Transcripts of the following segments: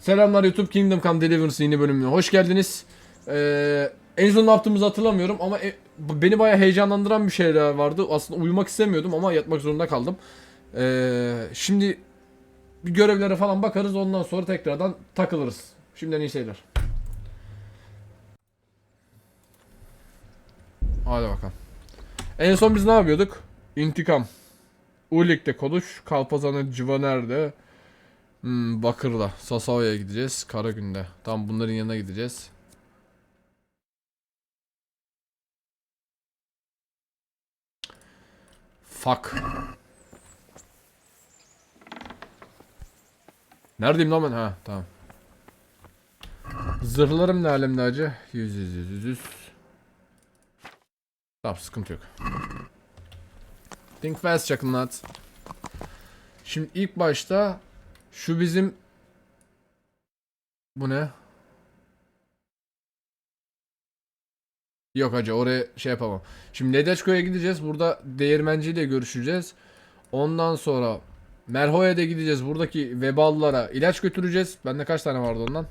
Selamlar YouTube, Kingdom Come Delivarence'ın yeni bölümüne hoş geldiniz. En son ne yaptığımızı hatırlamıyorum ama beni bayağı heyecanlandıran bir şeyler vardı. Aslında uyumak istemiyordum ama yatmak zorunda kaldım. Şimdi bir görevlere falan bakarız, ondan sonra tekrardan takılırız. Şimdiden iyi seyirler. Hadi bakalım. En son biz ne yapıyorduk? İntikam. Ulik'te konuş, Kalpazan'ı Civaner'de. Bakır'da. Sasao'ya gideceğiz. Karagün'de. Tamam, bunların yanına gideceğiz. Fuck. Neredeyim lan ben? Ha, tamam. Zırhlarım ne alemde acı? 100. Tamam, sıkıntı yok. Think fast çakınlat. Şimdi ilk başta şu bizim... Bu ne? Yok hacı, oraya şey yapamam. Şimdi Ledeçko'ya gideceğiz. Burada değirmenciyle görüşeceğiz. Ondan sonra Merhoya'da gideceğiz. Buradaki veballara ilaç götüreceğiz. Bende kaç tane vardı ondan?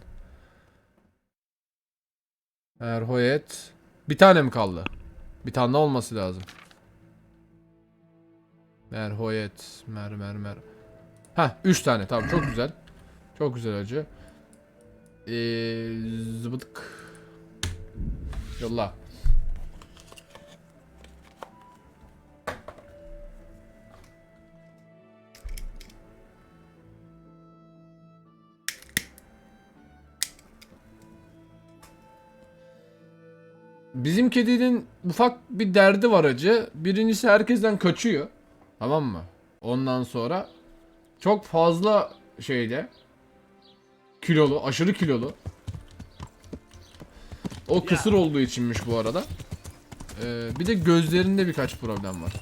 Merhoyet. Bir tane mi kaldı? Bir tane olması lazım. Merhoyet. Mer. Ha, 3 tane. Tamam, çok güzel. Çok güzel hacı. Zıbıdık. Yolla. Bizim kedinin ufak bir derdi var hacı. Birincisi, herkesten kaçıyor. Tamam mı? Ondan sonra çok fazla şeyde kilolu, aşırı kilolu. O kısır olduğu içinmiş bu arada. Bir de gözlerinde birkaç problem var.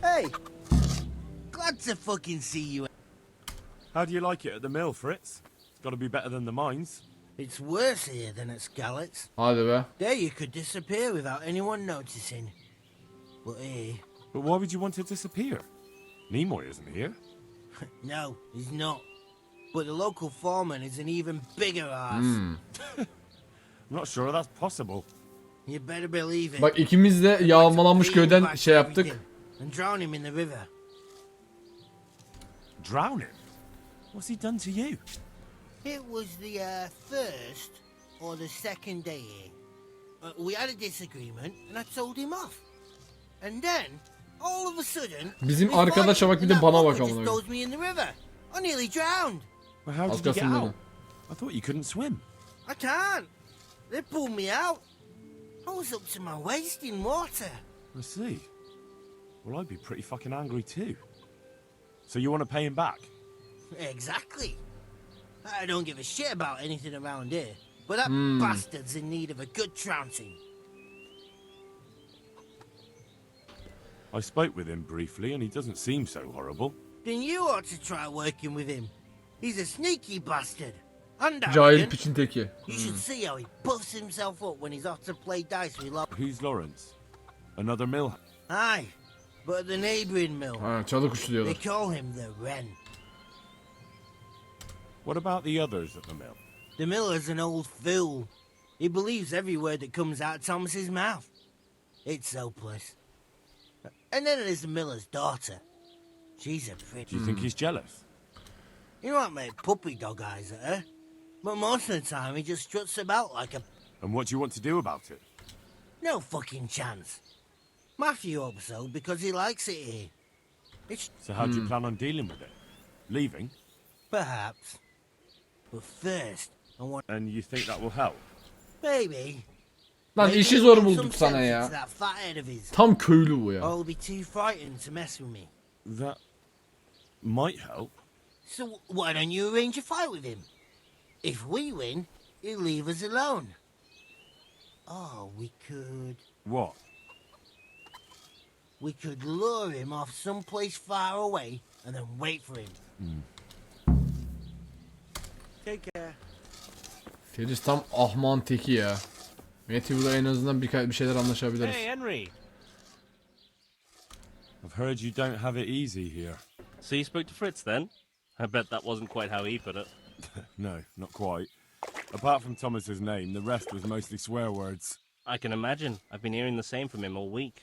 Hey, glad to fucking see you. How do you like it at the mill, Fritz? It's got to be better than the mines. It's worse here than at Skalitz. Hadi be. There you could disappear without anyone noticing. But here... But why would you want to disappear? Nimoy isn't here. No, he's not. But the local foreman is an even bigger ass. I'm not sure that's possible. You better believe it. Bak, ikimiz de yağmalanmış köyden şey yaptık. And drown him in the river. Drown him? What's he done to you? It was the first or the second day here. We had a disagreement and I told him off. And then, all of a sudden... Bizim arkadaşa bak, bir de bana bak amına. throws me in the river. I nearly drowned. Well, how did you get out? I thought you couldn't swim. I can't. They pulled me out. I was up to my waist in water. I see. Well, I'd be pretty fucking angry too. So you want to pay him back? Exactly. I don't give a shit about anything around here, but that bastard's in need of a good trouncing. I spoke with him briefly and he doesn't seem so horrible. Then you ought to try working with him. He's a sneaky bastard. And Cahil arrogant. piçin teki. You should see how he puffs himself up when he's off to play dice with Who's Lawrence? Another mill? Aye, but the neighbouring mill. Ha, çalı kuşu They diyorlar. call him the Wren. What about the others at the mill? The miller's an old fool. He believes every word that comes out of Thomas's mouth. It's hopeless. And then there's the miller's daughter. She's a pretty... Do you think he's jealous? He might make puppy dog eyes at her, but most of the time he just struts about like a... And what do you want to do about it? No fucking chance. Matthew hopes so because he likes it here. It's... So how do you plan on dealing with it? Leaving? Perhaps. But first, I want... And you think that will help? Maybe. Lan Maybe işi he'll zor give bulduk some sana sense ya. to that fat head of his. Tam köylü bu Or ya. he'll be too frightened to mess with me. That might help. So why don't you arrange a fight with him? If we win, he'll leave us alone. Oh, we could... What? We could lure him off someplace far away and then wait for him. Take care. Feriz tam ahman teki ya. Matthew'la en azından bir şeyler anlaşabiliriz. Hey, Henry. I've heard you don't have it easy here. So you spoke to Fritz then? I bet that wasn't quite how he put it. No, not quite. Apart from Thomas's name, the rest was mostly swear words. I can imagine. I've been hearing the same from him all week.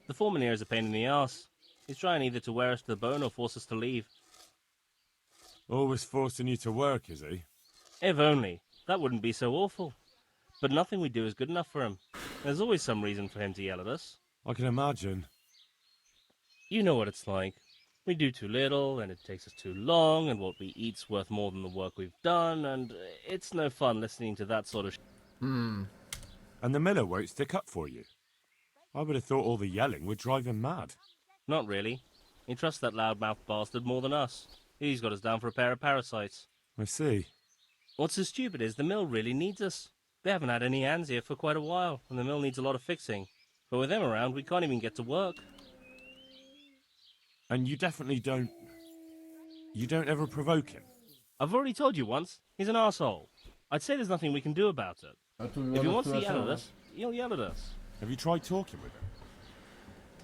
The foreman here is a pain in the arse. He's trying either to wear us to the bone or force us to leave. Always forcing you to work, is he? If only. That wouldn't be so awful. But nothing we do is good enough for him. There's always some reason for him to yell at us. I can imagine. You know what it's like. We do too little, and it takes us too long, and what we eat's worth more than the work we've done, and it's no fun listening to that sort of And the miller won't stick up for you. I would have thought all the yelling would drive him mad. Not really. He trusts that loudmouth bastard more than us. He's got us down for a pair of parasites. I see. What's so stupid is the mill really needs us. They haven't had any hands here for quite a while, and the mill needs a lot of fixing. But with them around, we can't even get to work. And you definitely don't... You don't ever provoke him? I've already told you once, he's an arsehole. I'd say there's nothing we can do about it. If he wants to yell at us, he'll yell at us. Have you tried talking with him?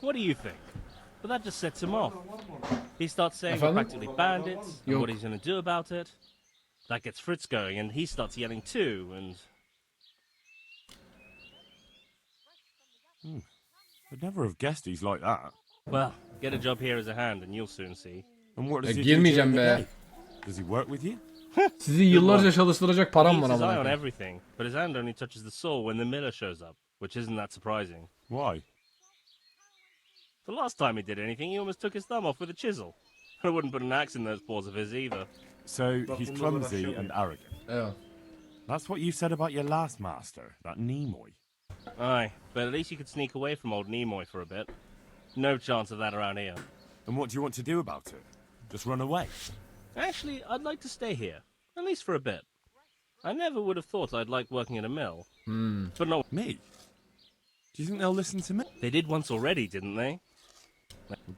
What do you think? But that just sets him off. He starts saying we're practically bandits, and what he's going to do about it. That gets Fritz going, and he starts yelling too, and... I'd never have guessed he's like that. Well, get a job here as a hand, and you'll soon see. And what does he do girmeyeceğim during the be. day? Does he work with you? Sizi yıllarca çalıştıracak He param keeps var his eye ama. on everything, but his hand only touches the saw when the miller shows up, which isn't that surprising. Why? The last time he did anything, he almost took his thumb off with a chisel. I wouldn't put an axe in those paws of his either. So he's clumsy and arrogant. Evet. That's what you said about your last master, that Nimoy. Aye, but at least you could sneak away from old Nimoy for a bit. No chance of that around here. And what do you want to do about it? Just run away? Actually, I'd like to stay here, at least for a bit. I never would have thought I'd like working at a mill. But no, Me? Do you think they'll listen to me? they did once already, didn't they?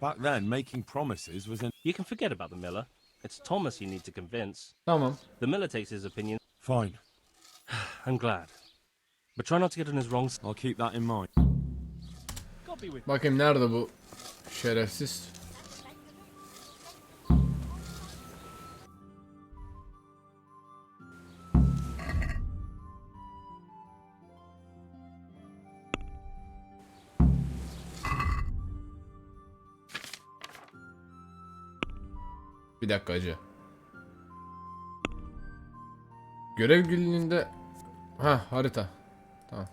Back then, making promises was in... You can forget about the miller. It's Thomas you need to convince. Tamam. The miller takes his opinion. Fine. I'm glad. But try not to get on his wrong side. I'll keep that in mind. God be with Bakayım nerede bu şerefsiz. Bir dakika acı. Görev günlüğünde... Ha harita. Tamam.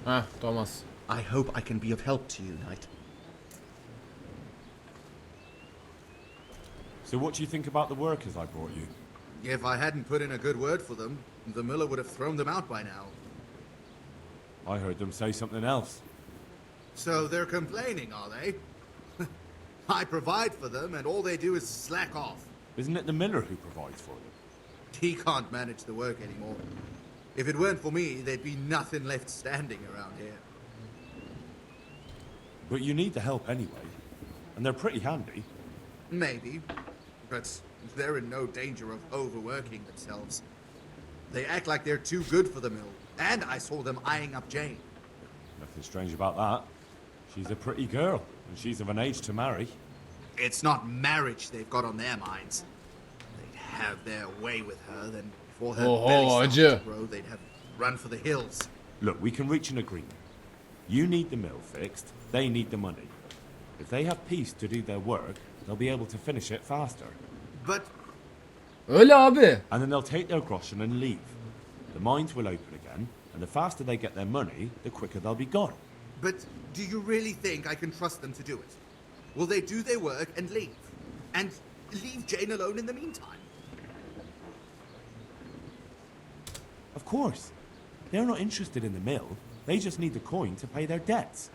Ah, Thomas. I hope I can be of help to you, Knight. So what do you think about the workers I brought you? If I hadn't put in a good word for them, the miller would have thrown them out by now. I heard them say something else. So they're complaining, are they? I provide for them, and all they do is slack off. Isn't it the miller who provides for them? He can't manage the work anymore. If it weren't for me, there'd be nothing left standing around here. But you need the help anyway. And they're pretty handy. Maybe, but they're in no danger of overworking themselves. They act like they're too good for the mill, and I saw them eyeing up Jane. Nothing strange about that. She's a pretty girl, and she's of an age to marry. It's not marriage they've got on their minds. They'd have their way with her, then before her belly starts to grow, they'd have run for the hills. Look, we can reach an agreement. You need the mill fixed, they need the money. If they have peace to do their work, they'll be able to finish it faster. But Öyle abi. And then they'll take their groschen and leave. The mines will open again, and the faster they get their money, the quicker they'll be gone. But do you really think I can trust them to do it? Will they do their work and leave? And leave Jane alone in the meantime? Of course. They're not interested in the mill. They just need the coin to pay their debts.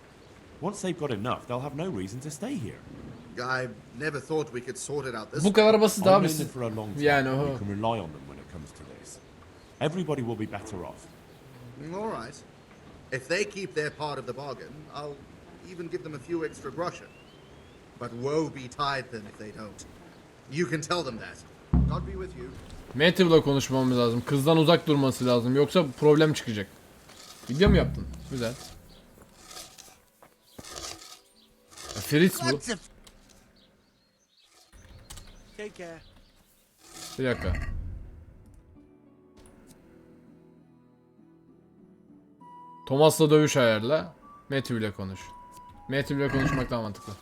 Once they've got enough, they'll have no reason to stay here. I never thought we could sort it out this Bu kadar basit I've abi. known them for a long time. Yani You o. can rely on them when it comes to this. Everybody will be better off. All right. If they keep their part of the bargain, I'll even give them a few extra groschen. But woe betide them if they don't. You can tell them that. God be with you. Matthew'la konuşmamız lazım. Kızdan uzak durması lazım. Yoksa problem çıkacak. Video mu yaptın? Güzel. Fritz bu. Lots of... Take care. Bir dakika. Thomas'la dövüş ayarla. Matthew ile konuş. Matthew ile konuşmak daha mantıklı.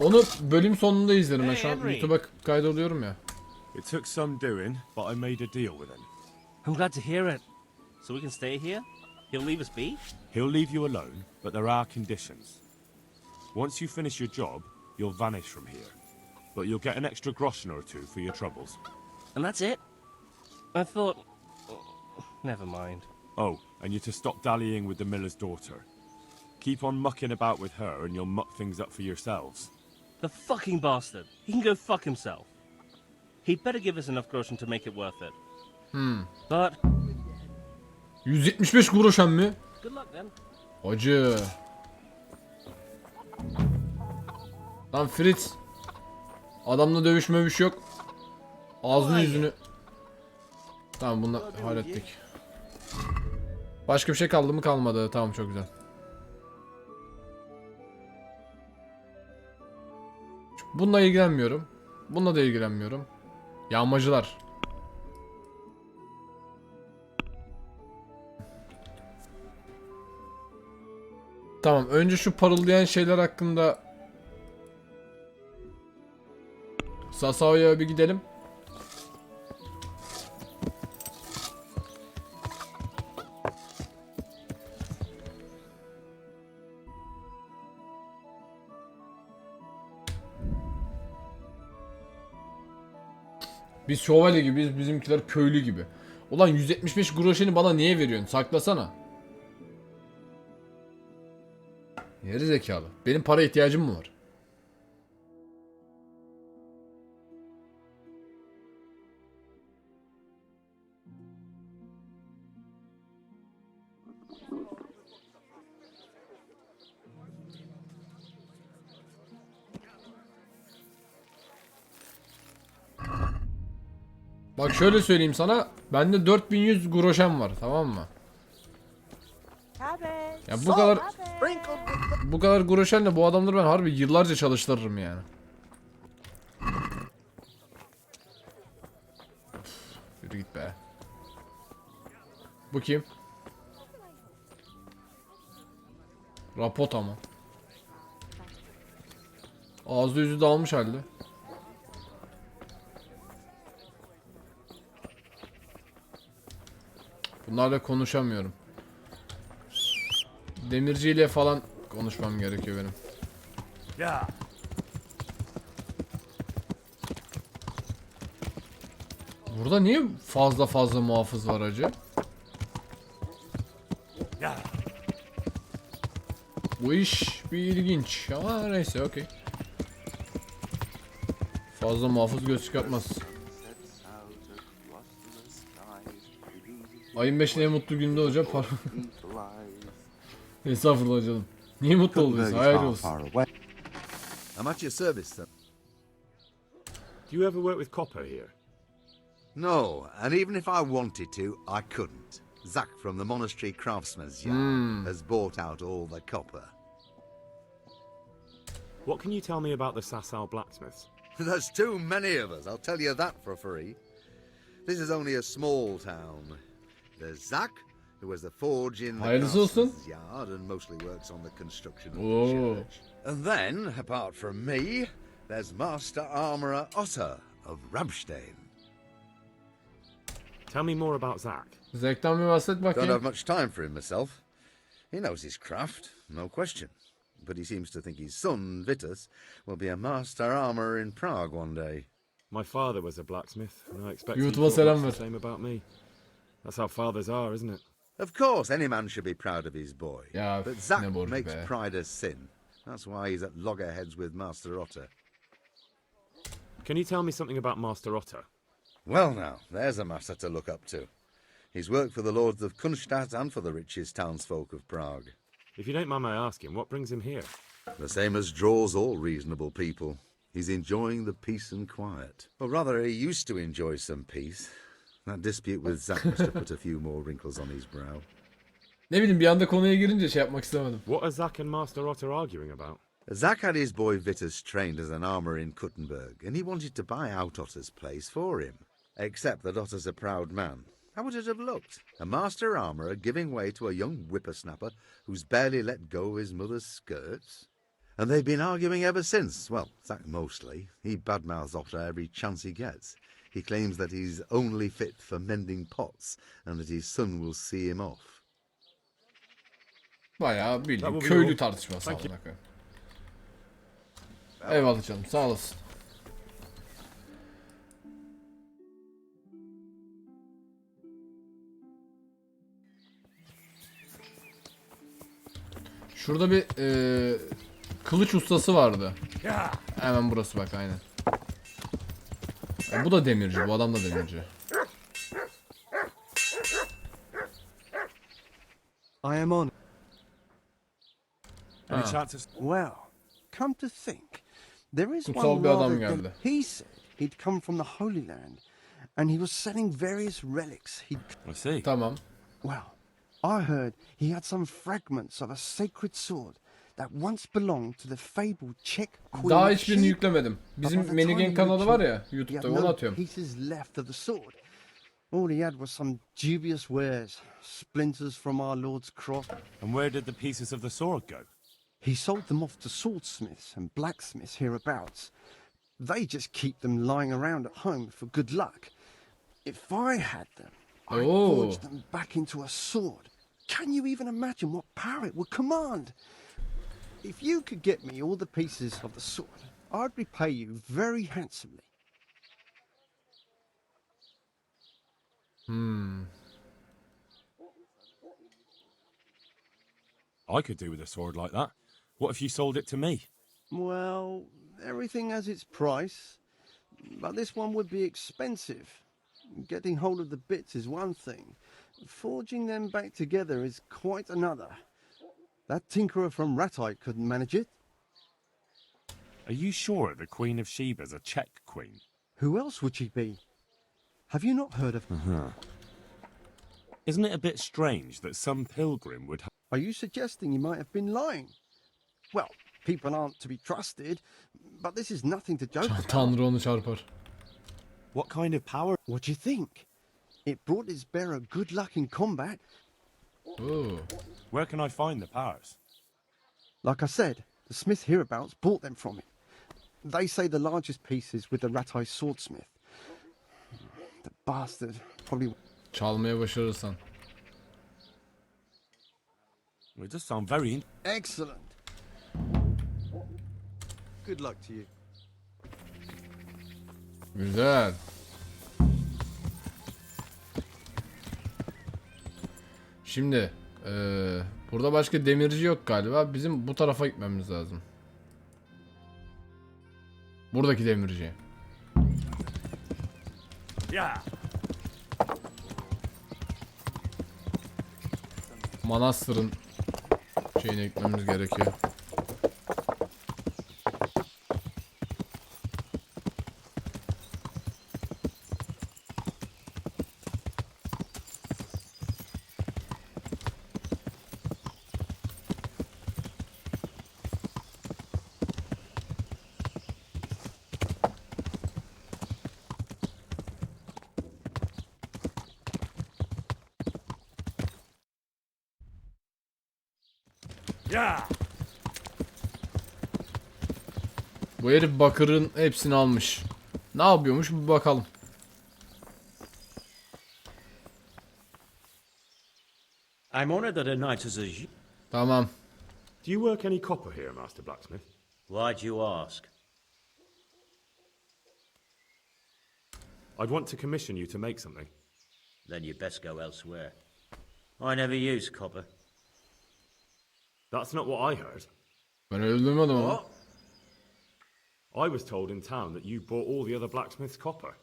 Onu bölüm sonunda izlerim. Ben şu an YouTube'a kaydoluyorum ya. It took some doing, but I made a deal with him. I'm glad to hear it. So we can stay here? He'll leave us be? He'll leave you alone, but there are conditions. Once you finish your job, you'll vanish from here. But you'll get an extra groschen or two for your troubles. And that's it? I thought... Never mind. Oh, and you're to stop dallying with the miller's daughter. Keep on mucking about with her and you'll muck things up for yourselves. The fucking bastard. He can go fuck himself. He'd better give us enough groschen to make it worth it. But 175 groşen mi? good luck then. Acı. Lan Fritz. Adamla dövüşmövüş yok. Ağzını yüzünü. Tamam bunu hallettik. Başka bir şey kaldı mı? Kalmadı. Tamam çok güzel. Bununla ilgilenmiyorum. Bununla da ilgilenmiyorum. Yağmacılar. Tamam önce şu parıldayan şeyler hakkında Sasao'ya bir gidelim. Biz şövalye gibi, bizimkiler köylü gibi. Ulan 175 groşeni bana niye veriyorsun? Saklasana. Geri zekalı. Benim para ihtiyacım mı var? Bak şöyle söyleyeyim sana. Bende 4100 groşem var, tamam mı? Ya bu kadar groşenle bu adamları ben harbi yıllarca çalıştırırım yani. Üf, yürü git be. Bu kim? Rapot ama. Ağzı yüzü dağılmış halde. Bunlarla konuşamıyorum. Demirciyle falan konuşmam gerekiyor benim. Yeah. Burada niye fazla muhafız var acı? Yeah. Bu iş bir ilginç ama neyse okey. Fazla muhafız göz çıkartmaz. Ayın 5'ine en mutlu günde olacağım. Estağfurullah canım. Niye mutlu oluyorsun? Hayır olsun. I'm at your service, sir. Do you ever work with copper here? No, and even if I wanted to, I couldn't. Zach from the monastery craftsman's yard has bought out all the copper. What can you tell me about the Sasau blacksmiths? There's too many of us, I'll tell you that for free. This is only a small town. There's Zach, who has the forge in the craftsman's yard and mostly works on the construction of the church. And then, apart from me, there's Master Armourer Otter of Ramstein. Tell me more about Zach. Zek'ten bir bahset bakayım. Don't have much time for him myself. He knows his craft, no question. But he seems to think his son, Vitus, will be a master armourer in Prague one day. My father was a blacksmith, and I expect YouTube'a he thought selam much ver. the same about me. That's how fathers are, isn't it? Of course, any man should be proud of his boy. Ya, but Zach ne borcu makes be. pride a sin. That's why he's at loggerheads with Master Otter. Can you tell me something about Master Otter? Well now, there's a master to look up to. He's worked for the lords of Kunstadt and for the richest townsfolk of Prague. If you don't mind my asking, what brings him here? The same as draws all reasonable people. He's enjoying the peace and quiet. Or rather, he used to enjoy some peace. That dispute with Zack must have put a few more wrinkles on his brow. Ne bileyim bir anda konuya girince şey yapmak istemedim. What are Zack and Master Otter arguing about? Zack had his boy Vitus trained as an armourer in Kuttenberg, and he wanted to buy out Otter's place for him. Except that Otter's a proud man. How would it have looked? A master armourer giving way to a young whippersnapper who's barely let go of his mother's skirts? And they've been arguing ever since. Well, Zack mostly. He badmouths Otter every chance he gets. He claims that he's only fit for mending pots and that his son will see him off. Bayağı bildiğin köylü tartışması amına koyayım. Eyvallah canım, sağ olasın. Şurada bir kılıç ustası vardı. Hemen burası bak, aynen. Bu da demirci, bu adam da demirci. I am on. Any chances? Well, come to think, there is Kutsal one bir adam rather geldi. than he said he'd come from the Holy Land, and he was selling various relics. I see. Tamam. Well, I heard he had some fragments of a sacred sword that once belonged to the fabled Czech Queen Daha of hiçbirini Sheba. yüklemedim. Bizim But by the time ManyGanQ he kanalı reached var me, ya he had YouTube'da, onu no atıyorum. pieces left of the sword. All he had was some dubious wares, splinters from our Lord's cross. And where did the pieces of the sword go? He sold them off to swordsmiths and blacksmiths hereabouts. They just keep them lying around at home for good luck. If I had them, I'd forge them back into a sword. Can you even imagine what power it would command? If you could get me all the pieces of the sword, I'd repay you very handsomely. I could do with a sword like that. What if you sold it to me? Well, everything has its price, but this one would be expensive. Getting hold of the bits is one thing. Forging them back together is quite another. That tinkerer from Rattite couldn't manage it. Are you sure the Queen of Sheba's a Czech queen? Who else would she be? Have you not heard of... Isn't it a bit strange that some pilgrim would have... Are you suggesting you might have been lying? Well, people aren't to be trusted, but this is nothing to joke about. Tanrı onu çarpar. What kind of power? What do you think? It brought its bearer good luck in combat. Oo. Where can I find the powers? Like I said, the smith hereabouts bought them from him. They say the largest piece is with the Rattay swordsmith. The bastard probably... Çalmaya başarırsan. Well, it does sound very... Excellent. Good luck to you. Güzel. Şimdi burada başka demirci yok galiba. Bizim bu tarafa gitmemiz lazım. Buradaki demirci. Yeah. Manastırın şeyine gitmemiz gerekiyor. Yeah. Bu herif bakırın hepsini almış. Ne yapıyormuş bir bakalım. I'm honored that a knight as you... Tamam. Do you work any copper here, Master Blacksmith? Why'd you ask? I'd want to commission you to make something. Then you'd best go elsewhere. I never use copper. That's not what I heard. Ben öyle duymadım ama. I was told in town that you bought all the other blacksmith's copper.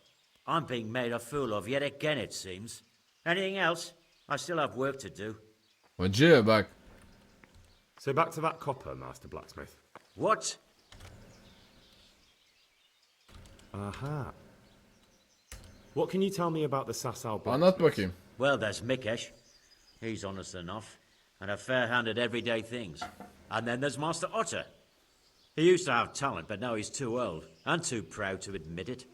I'm being made a fool of yet again, it seems. Anything else? I still have work to do. Hacı bak. So back to that copper, Master Blacksmith. What? Aha. What can you tell me about the Sasau blacksmith? Anlat bakayım. Well, there's Mikesh. He's honest enough and a fair-hand at everyday things. And then there's Master Otter. He used to have talent, but now he's too old and too proud to admit it.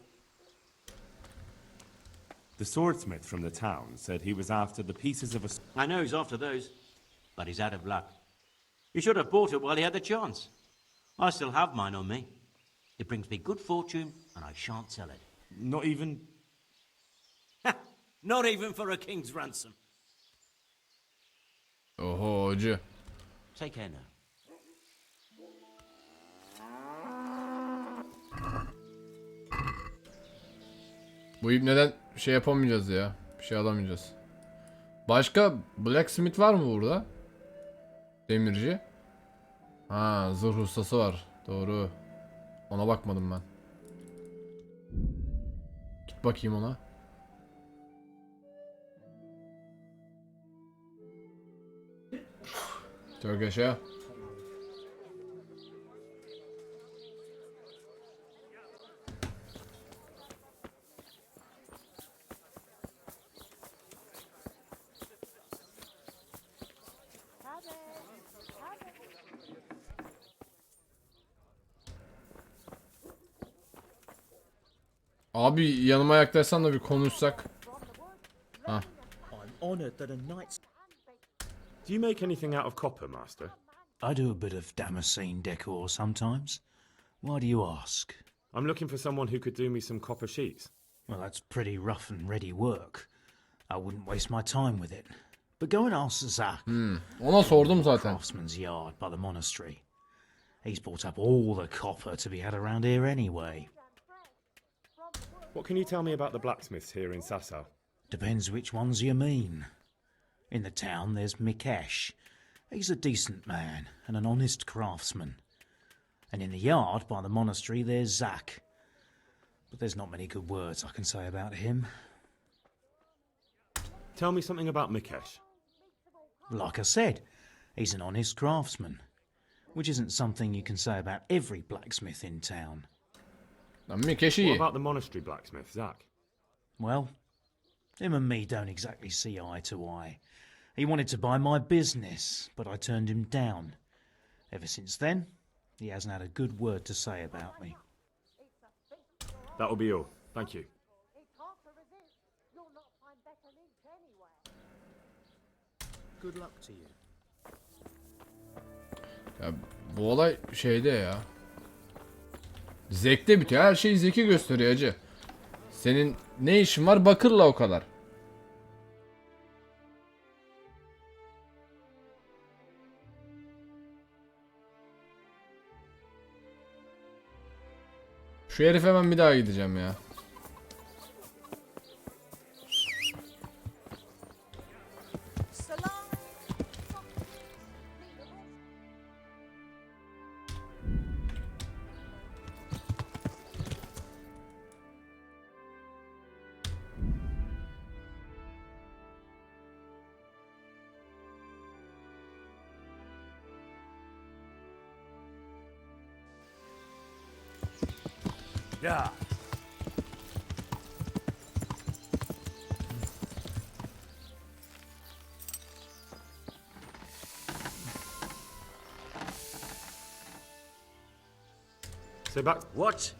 The swordsmith from the town said he was after the pieces of a... I know he's after those, but he's out of luck. He should have bought it while he had the chance. I still have mine on me. It brings me good fortune, and I shan't sell it. Not even... Not even for a king's ransom. Oho hoca. Take care now. Bu ip neden şey yapamayacağız ya. Bir şey alamayacağız. Başka blacksmith var mı burada? Demirci. Ha, zırh ustası var. Doğru. Ona bakmadım ben. Git bakayım ona. Çok yaşa. Abi yanıma yaklaşsan da bir konuşsak. Ha. Do you make anything out of copper, Master? I do a bit of Damascene decor sometimes. Why do you ask? I'm looking for someone who could do me some copper sheets. Well, that's pretty rough and ready work. I wouldn't waste my time with it. But go and ask Zach. Ona sordum zaten. Craftsman's yard by the monastery. He's bought up all the copper to be had around here anyway. What can you tell me about the blacksmiths here in Sasau? Depends which ones you mean. In the town there's Mikesh. He's a decent man and an honest craftsman. And in the yard by the monastery there's Zach. But there's not many good words I can say about him. Tell me something about Mikesh. Like I said, he's an honest craftsman. Which isn't something you can say about every blacksmith in town. Mikesh What iyi. about the monastery blacksmith, Zach? Well, him and me don't exactly see eye to eye. He wanted to buy my business, but I turned him down. Ever since then, he hasn't had a good word to say about me. That'll be all. Thank you. Good luck to you. Ya, bu olay şeyde ya. Zevkte bitiyor. Her şey zeki gösteriyor hacı. Senin ne işin var bakırla o kadar. Şu herif hemen bir daha gideceğim ya. Yeah. So back... What?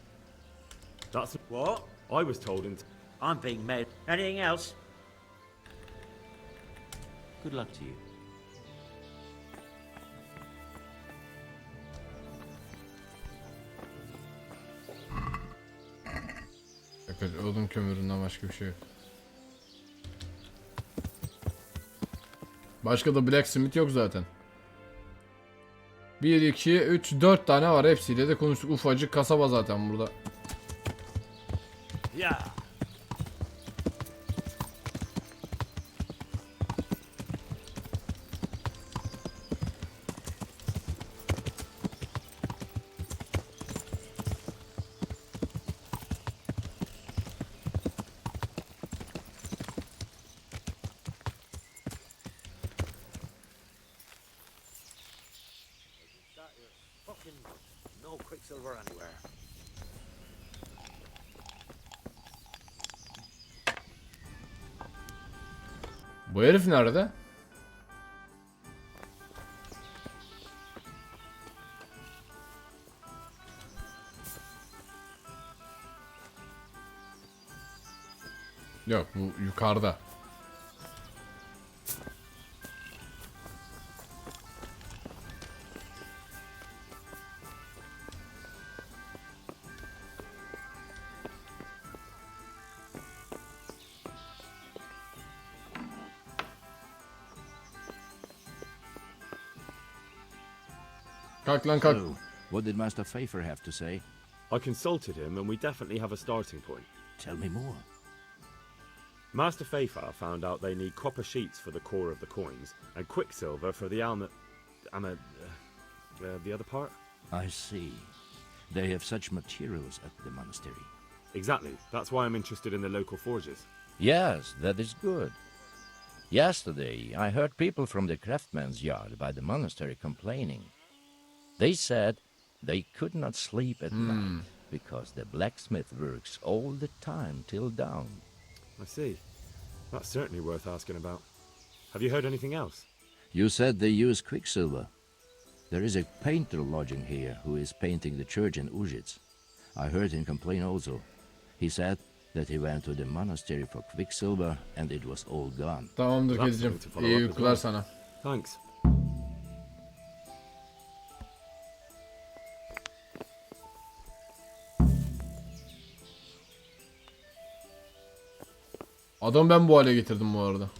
That's... What? I was told in... I'm being made. Anything else? Good luck to you. Odun kömüründen başka bir şey yok. Başka da blacksmith yok zaten. 1, 2, 3, 4 tane var. Hepsiyle de konuştuk. Ufacık kasaba zaten burada. Yeah. No quicksilver anywhere. Bu herif nerede? Yok, bu yukarıda. Kalk lan kalk. So, what did Master Pfeiffer have to say? I consulted him, and we definitely have a starting point. Tell me more. Master Pfeiffer found out they need copper sheets for the core of the coins, and quicksilver for the the other part? I see. They have such materials at the monastery. Exactly. That's why I'm interested in the local forges. Yes, that is good. Yesterday, I heard people from the craftsman's yard by the monastery complaining. They said they could not sleep at night because the blacksmith works all the time till dawn. I see. That's certainly worth asking about. Have you heard anything else? You said they use quicksilver. There is a painter lodging here who is painting the church in Ujits. I heard him complain also. He said that he went to the monastery for quicksilver and it was all gone. Tamamdır That's kedicim. something to follow İyi up as uykular well. sana. Thanks. Adamı ben bu hale getirdim bu arada.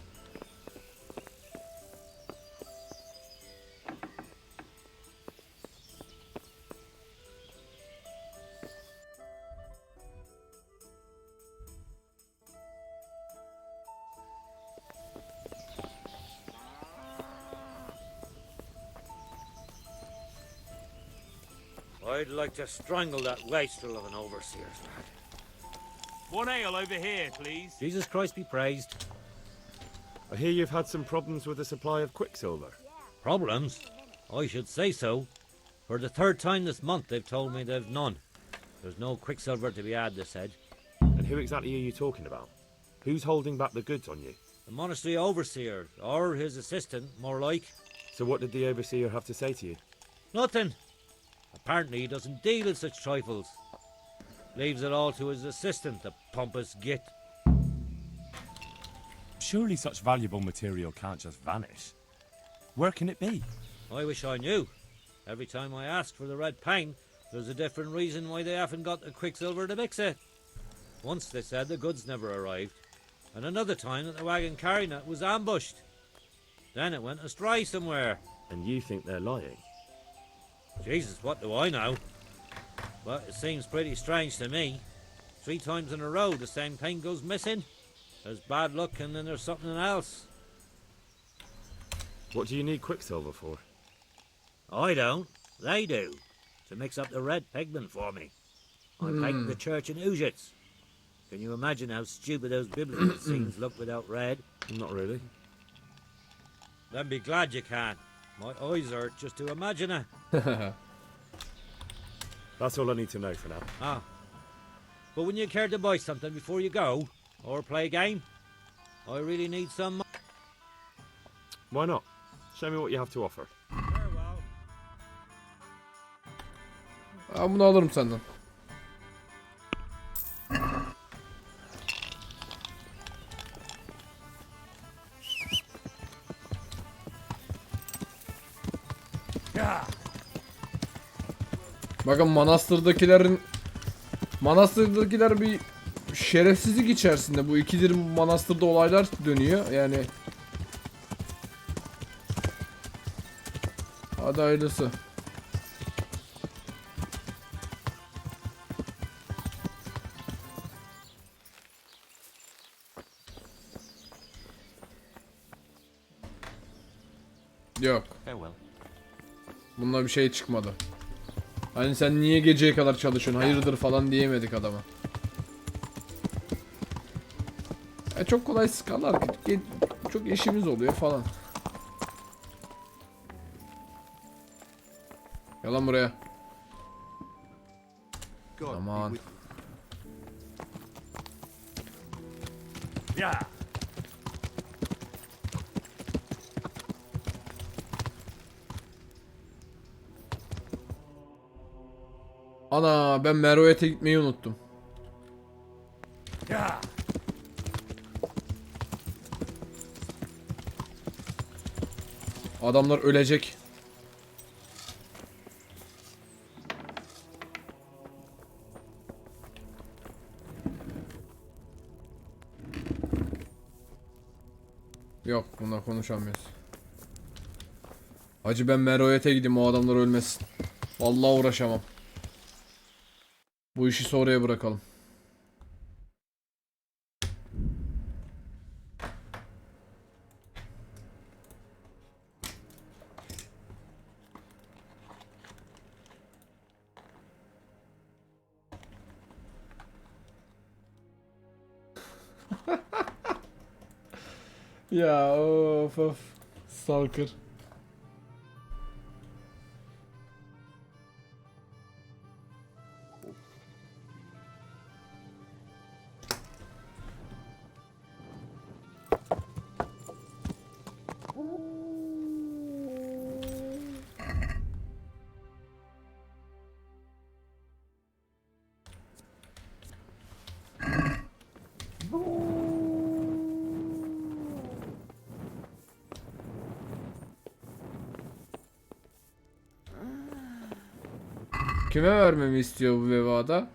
I'd like to strangle that wastrel of an overseer's lad. One ale over here, please. Jesus Christ be praised. I hear you've had some problems with the supply of quicksilver. Problems? I should say so. For the third time this month they've told me they've none. There's no quicksilver to be had, they said. And who exactly are you talking about? Who's holding back the goods on you? The monastery overseer, or his assistant, more like. So what did the overseer have to say to you? Nothing. Apparently he doesn't deal in such trifles. Leaves it all to his assistant, the pompous git. Surely such valuable material can't just vanish. Where can it be? I wish I knew. Every time I ask for the red paint, there's a different reason why they haven't got the quicksilver to mix it. Once they said the goods never arrived, and another time that the wagon carrying it was ambushed. Then it went astray somewhere. And you think they're lying? Jesus, what do I know? But it seems pretty strange to me. 3 times in a row the same paint goes missing. There's bad luck and then there's something else. What do you need quicksilver for? I don't. They do. To mix up the red pigment for me. I'm painting the church in Ujits. Can you imagine how stupid those biblical scenes look without red? Not really. Then be glad you can. My eyes hurt just to imagine it. That's all I need to know for now. Ah. But wouldn't you care to buy something before you go? Or play a game? I really need some. Why not? Show me what you have to offer. Ben bunu alırım senden. Bakın manastırdakiler bir şerefsizlik içerisinde. Bu ikidir manastırda olaylar dönüyor. Yani hadi hayırlısı. Yok. Bununla bir şey çıkmadı. Hani sen niye geceye kadar çalışıyorsun, hayırdır falan diyemedik adama. Çok kolay sıkarlar. Çok işimiz oluyor falan. Yalan buraya. Aman. Ana ben Meroet'e gitmeyi unuttum. Adamlar ölecek. Yok, bununla konuşamıyoruz. Hacı ben Meroet'e gideyim, o adamlar ölmesin. Vallahi uğraşamam. Bu işi sonraya bırakalım. Ya of. Stalker. Kime vermemi istiyor bu vebada?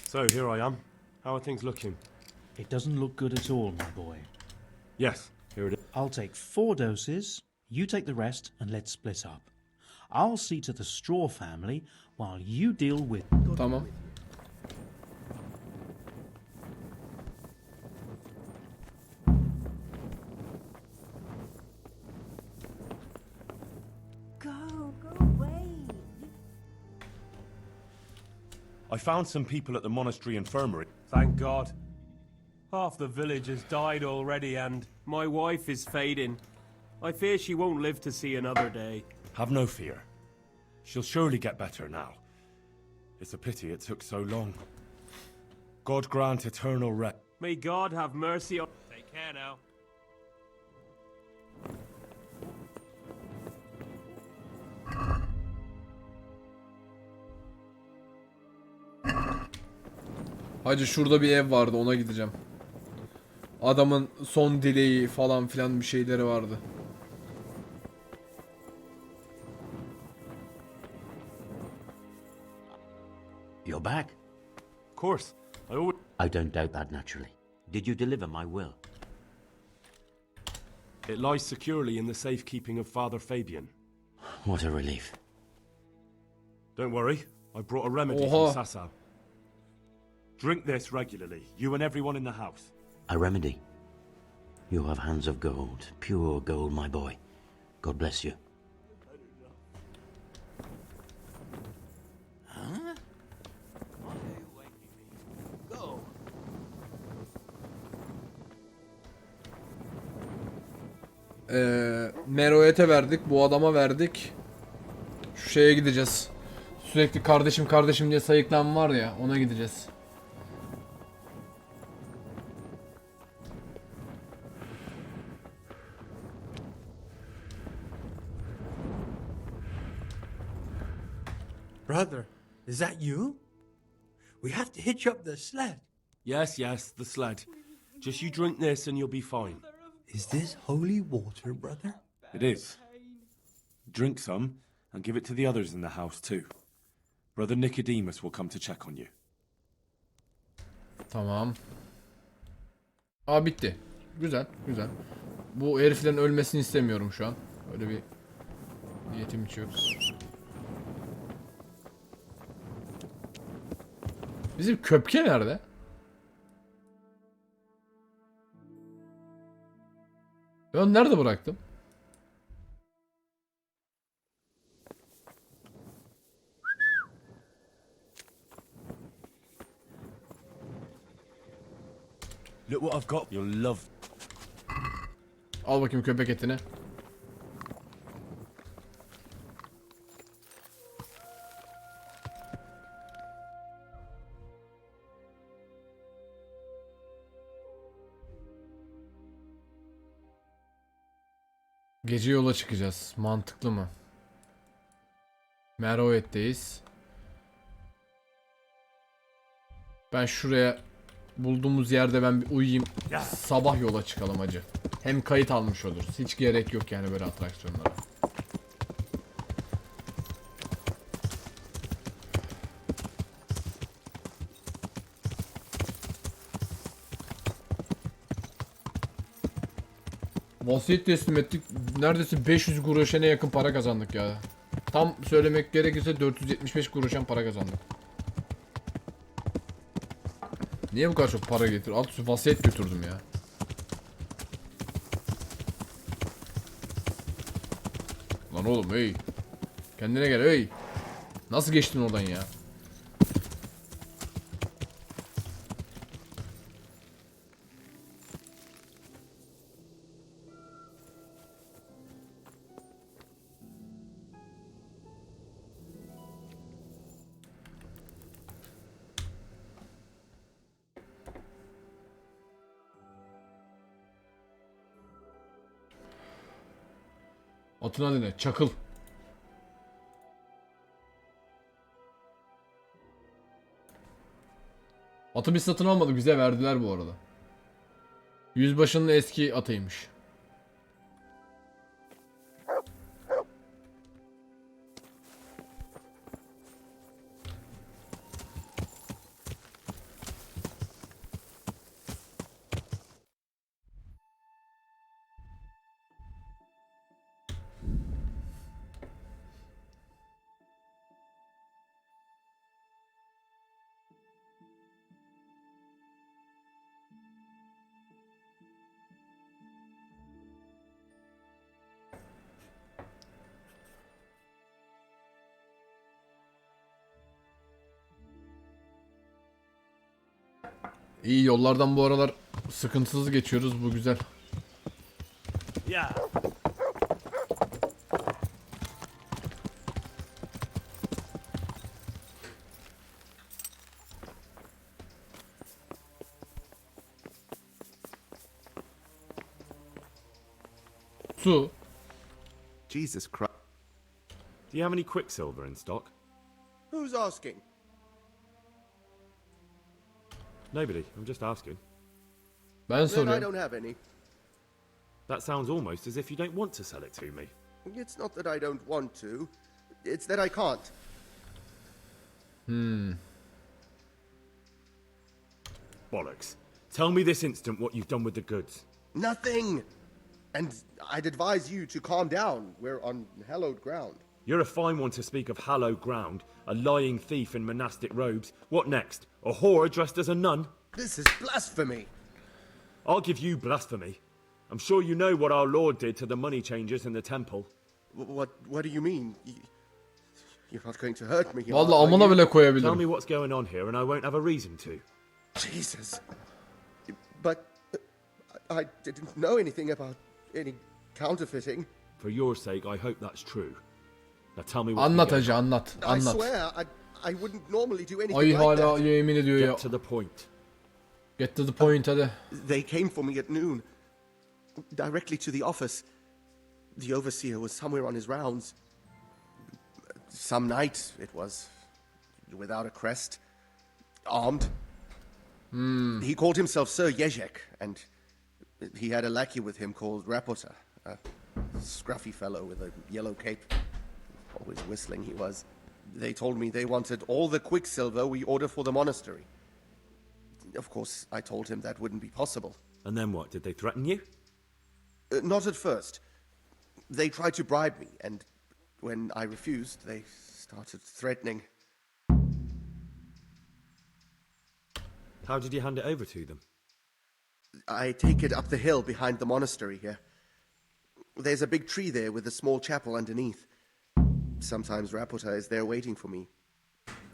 So, here I am. How are things looking? It doesn't look good at all, my boy. Yes, here it is. I'll take 4 doses, you take the rest, and let's split up. I'll see to the straw family while you deal with... Tamam. Go away. I found some people at the monastery infirmary. Thank God. Half the village has died already, and my wife is fading. I fear she won't live to see another day. Have no fear. She'll surely get better now. It's a pity it took so long. God grant eternal rest. May God have mercy on... Take care now. Hacı şurada bir ev vardı, ona gideceğim. Adamın son dileği falan filan bir şeyleri vardı. You're back? Of course. I don't doubt that, naturally. Did you deliver my will? It lies securely in the safekeeping of Father Fabian. What a relief. Don't worry, I brought a remedy from Sasau. Drink this regularly, you and everyone in the house. A remedy? You have hands of gold, pure gold, my boy. God bless you. Huh? Why are you waking me? Go. Meroet'e verdik, bu adama verdik. Şu şeye gideceğiz. Sürekli kardeşim kardeşim diye sayıklan var ya, ona gideceğiz. Brother, is that you? We have to hitch up the sled. Yes, the sled. Just you drink this and you'll be fine. Is this holy water, brother? It is. Drink some and give it to the others in the house too. Brother Nicodemus will come to check on you. Tamam. Aa, bitti. Güzel. Bu heriflerin ölmesini istemiyorum şu an. Öyle bir niyetim hiç yok. Bizim köpke nerede? Ben nerede bıraktım? Look what I've got. You'll love. Al bakayım köpek etini. Gece yola çıkacağız. Mantıklı mı? Meroet'teyiz. Ben şuraya bulduğumuz yerde ben bir uyuyayım. Sabah yola çıkalım hacı. Hem kayıt almış oluruz. Hiç gerek yok yani böyle atraksiyonlara. Vasiyet teslim ettik. Neredeyse 500 groşene yakın para kazandık ya. Tam söylemek gerekirse 475 groşen para kazandık. Niye bu kadar çok para getir? Alt üstü vasiyet götürdüm ya. Lan oğlum hey. Kendine gel hey. Nasıl geçtin oradan ya? Atın adı ne? Çakıl. Atı biz satın almadık. Bize verdiler bu arada. Yüzbaşının eski atıymış. İyi yollardan bu aralar sıkıntısız geçiyoruz. Bu güzel. Ya. Su. Jesus Christ. Do you have any quicksilver in stock? Who's asking? Nobody. I'm just asking. Ben Then I soruyorum. don't have any. That sounds almost as if you don't want to sell it to me. It's not that I don't want to. It's that I can't. Bollocks. Tell me this instant what you've done with the goods. Nothing. And I'd advise you to calm down. We're on hallowed ground. You're a fine one to speak of hallowed ground, a lying thief in monastic robes. What next? A whore dressed as a nun? This is blasphemy. I'll give you blasphemy. I'm sure you know what our Lord did to the money changers in the temple. What do you mean? You're not going to hurt me. Vallahi are amına you? bile Tell me koyabilirim. what's going on here and I won't have a reason to. Jesus. But I didn't know anything about any counterfeiting. For your sake, I hope that's true. Now tell me what's Anlat been hacı going on. anlat. I Anlat. swear, I wouldn't normally do anything Ay like hala that. yemin ediyor ya. Get to the point. Get to the point hadi. They came for me at noon, directly to the office. The overseer was somewhere on his rounds. Some night it was, without a crest, armed. He called himself Sir Jezek, and he had a lackey with him called Rapota, a scruffy fellow with a yellow cape. Always whistling he was. They told me they wanted all the quicksilver we order for the monastery. Of course, I told him that wouldn't be possible. And then what? Did they threaten you? Not at first. They tried to bribe me, and when I refused, they started threatening. How did you hand it over to them? I take it up the hill behind the monastery here. There's a big tree there with a small chapel underneath. Sometimes Rapota is there waiting for me.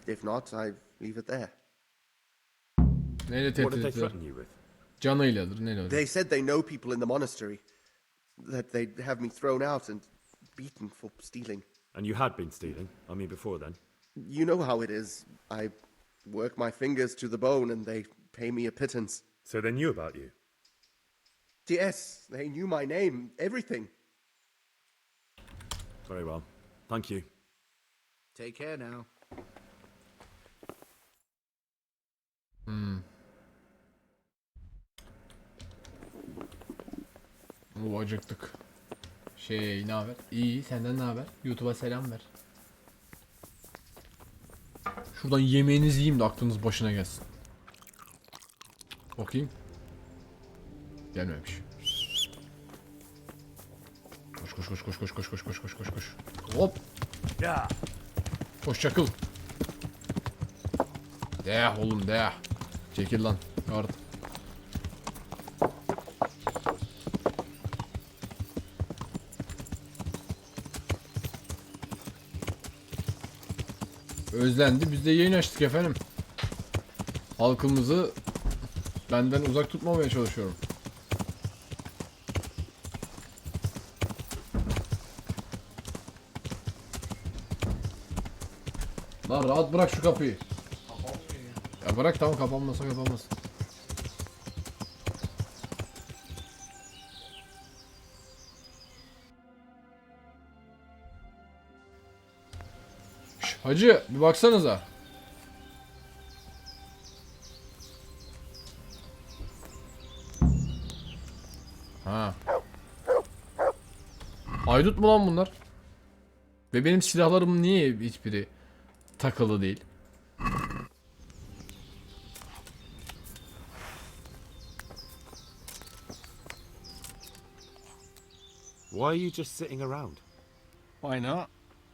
If not, I leave it there. Neyle What did tehdit they ettiler? threaten you with? Canıyladır neyle? They said they know people in the monastery. That they'd have me thrown out and beaten for stealing. And you had been stealing. I mean, before then. You know how it is. I work my fingers to the bone and they pay me a pittance. So they knew about you? Yes, they knew my name, everything. Very well. Thank you. Take care now. Oo, acıktık. Ne haber? İyi, senden ne haber? YouTube'a selam ver. Şuradan yemeğinizi yiyeyim de aklınız başına gelsin. Bakayım. Gelmemiş. Koş. Hop. Ya. Koş çakıl. Deh oğlum deh. Çekil lan. Guard. Özlendi. Biz de yayın açtık efendim. Halkımızı benden uzak tutmamaya çalışıyorum. Lan rahat bırak şu kapıyı. Ya bırak, tamam, kapanmasa kapanmasın. Şş, hacı bir baksanıza. Ha. Haydut mu lan bunlar? Ve benim silahlarım niye hiçbiri takılı değil? Why are you just sitting around? Why not?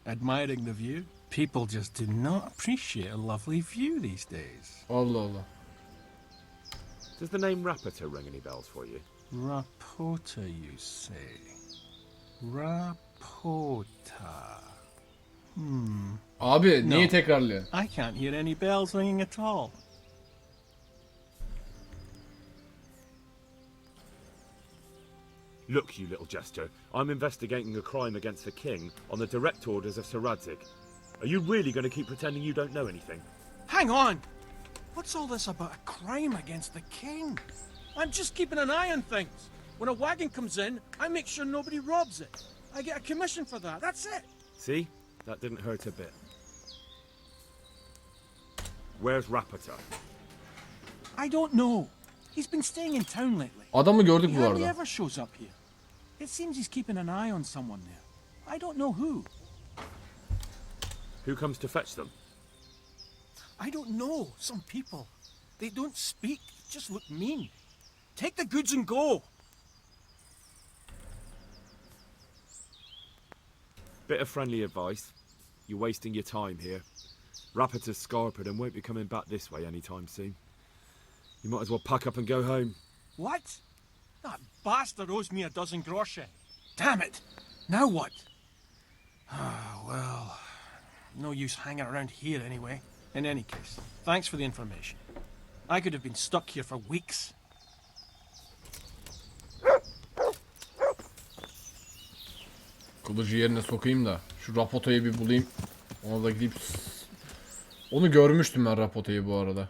Admiring the view. People just do not appreciate a lovely view these days. Allah Allah. Does the name Rapiter ring any bells for you? Rapota, you say? Rapota. Abi No. niye tekrarlıyorsun? I can't hear any bells ringing at all. Look, you little jester, I'm investigating a crime against the king on the direct orders of Sir Radzig. Are you really going to keep pretending you don't know anything? Hang on! What's all this about a crime against the king? I'm just keeping an eye on things. When a wagon comes in, I make sure nobody robs it. I get a commission for that, that's it. See? That didn't hurt a bit. Where's Rapiter? I don't know. He's been staying in town lately. Adamı gördük He bu hardly arada. ever shows up here. It seems he's keeping an eye on someone there. I don't know who. Who comes to fetch them? I don't know. Some people. They don't speak, just look mean. Take the goods and go. Bit of friendly advice. You're wasting your time here. Rapiter's scarpered and won't be coming back this way anytime soon. You might as well pack up and go home. What? That bastard owes me a dozen groschen. Damn it! Now what? Ah, well, no use hanging around here anyway. In any case, thanks for the information. I could have been stuck here for weeks. Kılıcı yerine sokayım da şu Rapota'yı bir bulayım. Ona da gidip... Onu görmüştüm ben, Rapota'yı bu arada.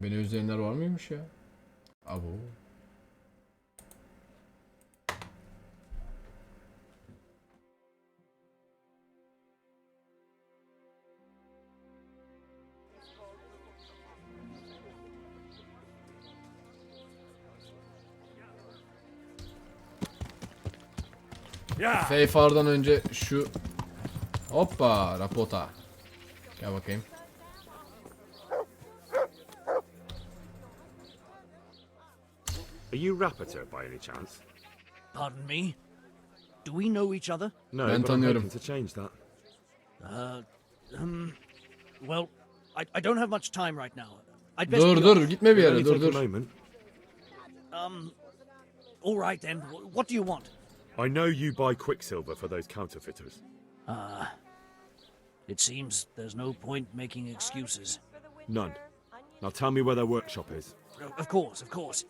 Beni özleyenler var mıymış ya? Abo. Feyfar'dan önce şu... Hoppa, Rapota. Gel bakayım. Are you Rapiter by any chance? Pardon me? Do we know each other? No, Ben but I'm tanıyorum. hoping to change that. Well, I don't have much time right now. I'd best Dur be dur, off. gitme bir It'll yere, only dur take a dur. moment. All right then. What do you want? I know you buy Quicksilver for those counterfeiters. It seems there's no point making excuses. None. Now tell me where their workshop is. Of course.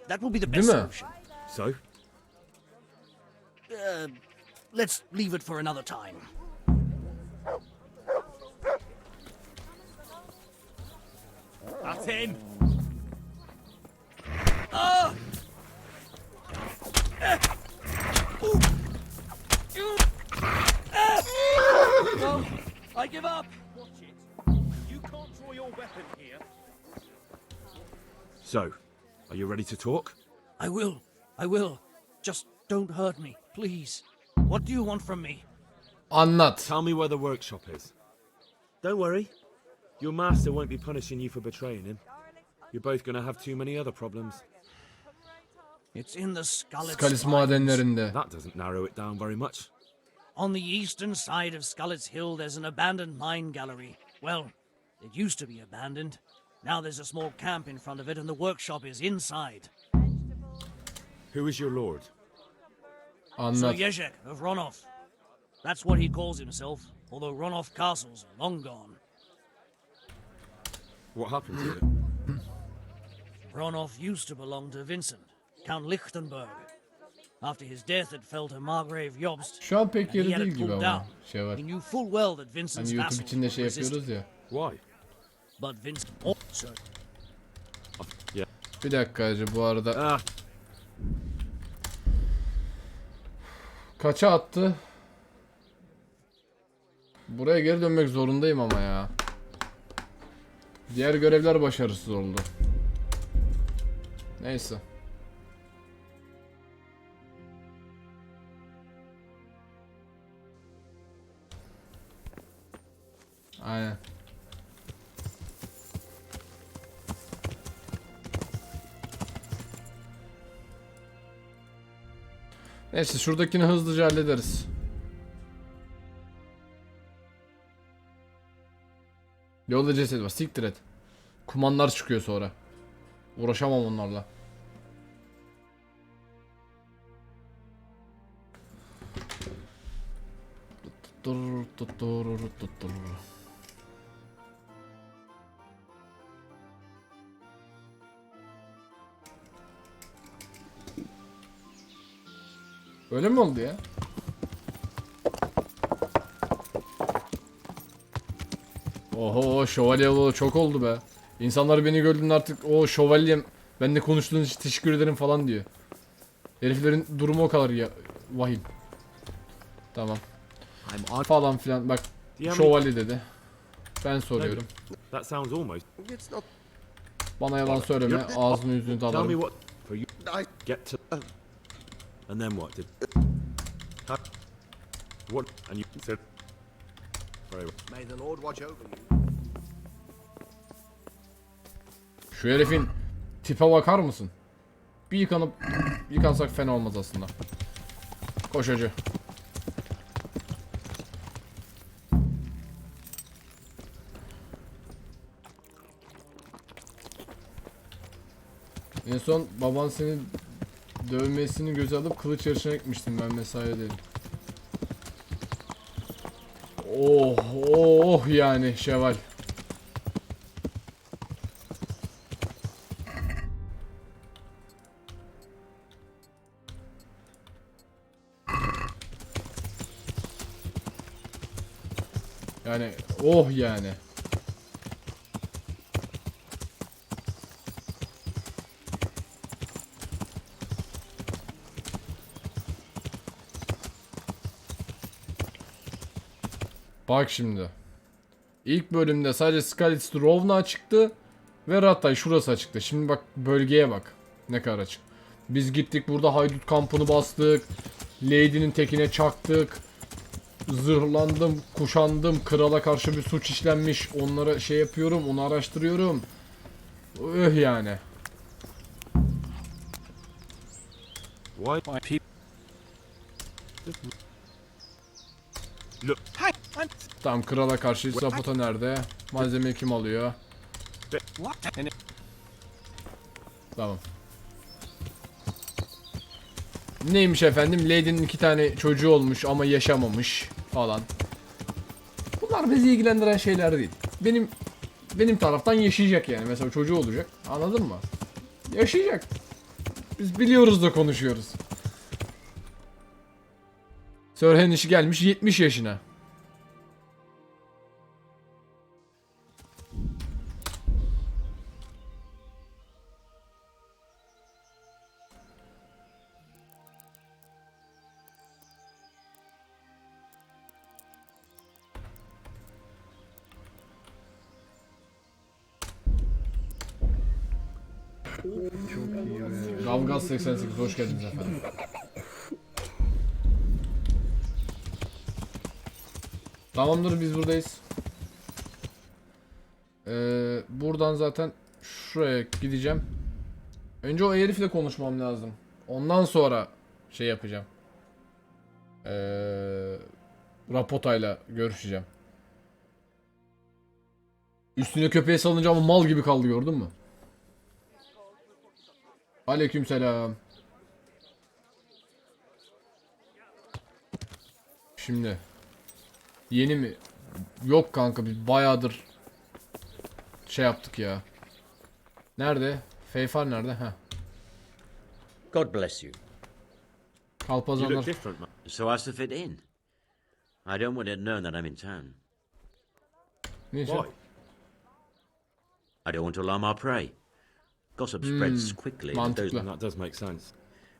That will be the Değil best mi? solution. So? Let's leave it for another time. Get in! No, I give up. Watch it. You can't draw your weapon here. So, are you ready to talk? I will. I will. Just don't hurt me, please. What do you want from me? Anlat. Tell me where the workshop is. Don't worry. Your master won't be punishing you for betraying him. You're both gonna have too many other problems. It's in the Scarlet Skalis Mines. madenlerinde. That doesn't narrow it down very much. On the eastern side of Scarlet's Hill, there's an abandoned mine gallery. Well, it used to be abandoned. Now there's a small camp in front of it, and the workshop is inside. Who is your lord? Sir Anlat. Yezhek of Ronov. That's what he calls himself, although Ronov castles are long gone. What happened to it? Ronov used to belong to Vincent, Count Lichtenberg. After his death, it fell to Margrave Jobst. Şu an pek and he yeri had değil it gibi pulled ama down. şey var. He knew full well that Vincent's Hani YouTube vassals içinde would şey resist yapıyoruz it. ya. Why? But Vincent also... Yeah. Bir dakika hacı bu arada. Kaça attı? Buraya geri dönmek zorundayım ama ya. Diğer görevler başarısız oldu. Neyse. Aynen. Neyse şuradakini hızlıca hallederiz. Yolda ceset var. Siktir et. Kumanlar çıkıyor sonra. Uğraşamam onlarla. Öyle mi oldu ya? Oho şövalye çok oldu be. İnsanlar beni gördüğünde artık o şövalyem benimle konuştuğunuz için teşekkür ederim falan diyor. Heriflerin durumu o kadar ya vahim. Tamam. Falan filan bak şövalye dedi. Ben soruyorum. That sounds almost. Bana yalan söyleme ağzını yüzünü Tell me dalarım. what for you. Get to. And then what did? What? And you said. Very well. May the Lord watch over you. Şu herifin tipe bakar mısın? Bir yıkansak fena olmaz aslında. Koş hacı. En son baban seni dövmesini göze alıp kılıç yarışına gitmiştim ben mesai dedim. Oh oh yani şeval. Yani oh yani. Bak şimdi. İlk bölümde sadece Skalitz Rovna açıktı ve Ratay şurası açıktı. Şimdi bak bölgeye bak. Ne kadar açık. Biz gittik burada haydut kampını bastık. Lady'nin tekine çaktık. Zırhlandım, kuşandım. Krala karşı bir suç işlenmiş. Onlara şey yapıyorum, onu araştırıyorum. Yani. Why people? Look. Tamam krala karşı sapota nerede? Malzemeyi kim alıyor? Tamam. Neymiş efendim? Lady'nin 2 tane çocuğu olmuş ama yaşamamış falan. Bunlar bizi ilgilendiren şeyler değil. Benim taraftan yaşayacak yani. Mesela çocuğu olacak. Anladın mı? Yaşayacak. Biz biliyoruz da konuşuyoruz. Sir Henry gelmiş 70 yaşına. Gamgaz 88 hoş geldiniz efendim. Tamamdır, biz buradayız. Buradan zaten şuraya gideceğim. Önce o herifle konuşmam lazım. Ondan sonra şey yapacağım. Rapotayla görüşeceğim. Üstüne köpeği salınca ama mal gibi kaldı, gördün mü? Aleykümselam. Şimdi yeni mi? Yok kanka, biz bayağıdır şey yaptık ya. Nerede? Feyfar nerede? Ha. God bless you. Kalpazanlar. So as to fit in. I don't want it known that I'm in town. Why? I don't want to alarm our prey. Gossip spreads quickly. That does make sense.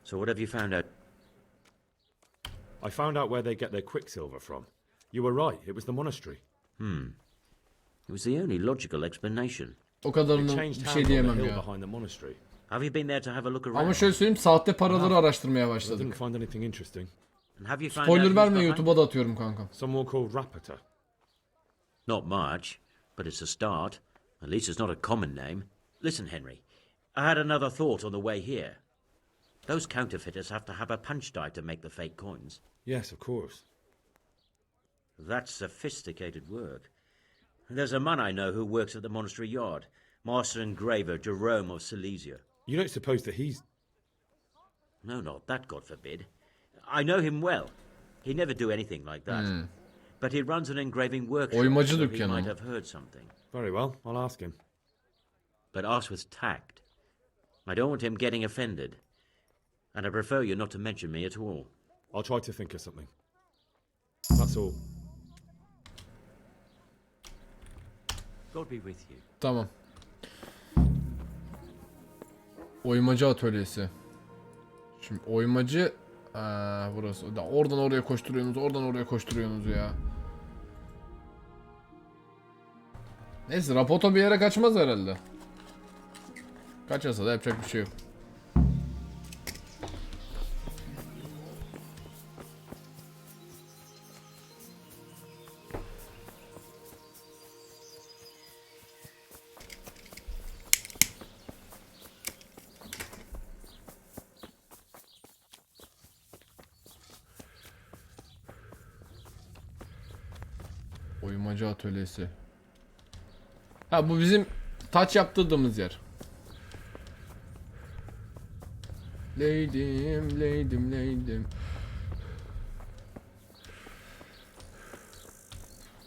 So what have you found out? I found out where they get their quicksilver from. You were right, it was the monastery. It was the only logical explanation. O kadarını bir şey diyemem ya. Behind the monastery. Have you been there to have a look around? Ama şöyle söyleyeyim, sahte paraları araştırmaya I başladık. didn't find anything interesting. And have you found out Spoiler who's verme, behind? YouTube'a da atıyorum kanka. Someone called Rapata. Not much, but it's a start. At least it's not a common name. Listen, Henry, I had another thought on the way here. Those counterfeiters have to have a punch die to make the fake coins. Yes, of course. That's sophisticated work. There's a man I know who works at the monastery yard, Master Engraver Jerome of Silesia. You don't suppose that he's... No, not that, God forbid. I know him well. He'd never do anything like that. But he runs an engraving workshop, Oymacı so he dükkanı might mı? have heard something. Very well, I'll ask him. But ask with tact. I don't want him getting offended. And I prefer you not to mention me at all. I'll try to think of something. That's all. God be with you. Tamam. Oymacı atölyesi. Şimdi oymacı... burası. Oradan oraya koşturuyorsunuz, oradan oraya koşturuyorsunuz ya. Neyse, Rapoto bir yere kaçmaz herhalde. Kaçarsa da yapacak bir şey yok. Oymacı atölyesi. Ha, bu bizim taç yaptırdığımız yer. Leydim.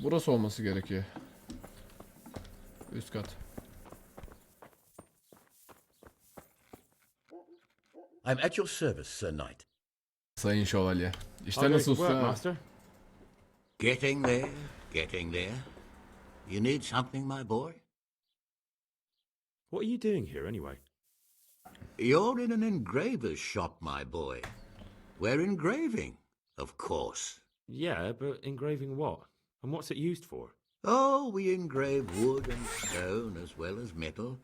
Burası olması gerekiyor. Üst kat. I'm at your service, Sir Knight. Sayın şövalye. İşte nasıl usta? Master? Getting there, getting there. You need something, my boy? What are you doing here, anyway? You're in an engraver's shop, my boy. We're engraving, of course. Yeah, but engraving what? And what's it used for? Oh, we engrave wood and stone as well as metal.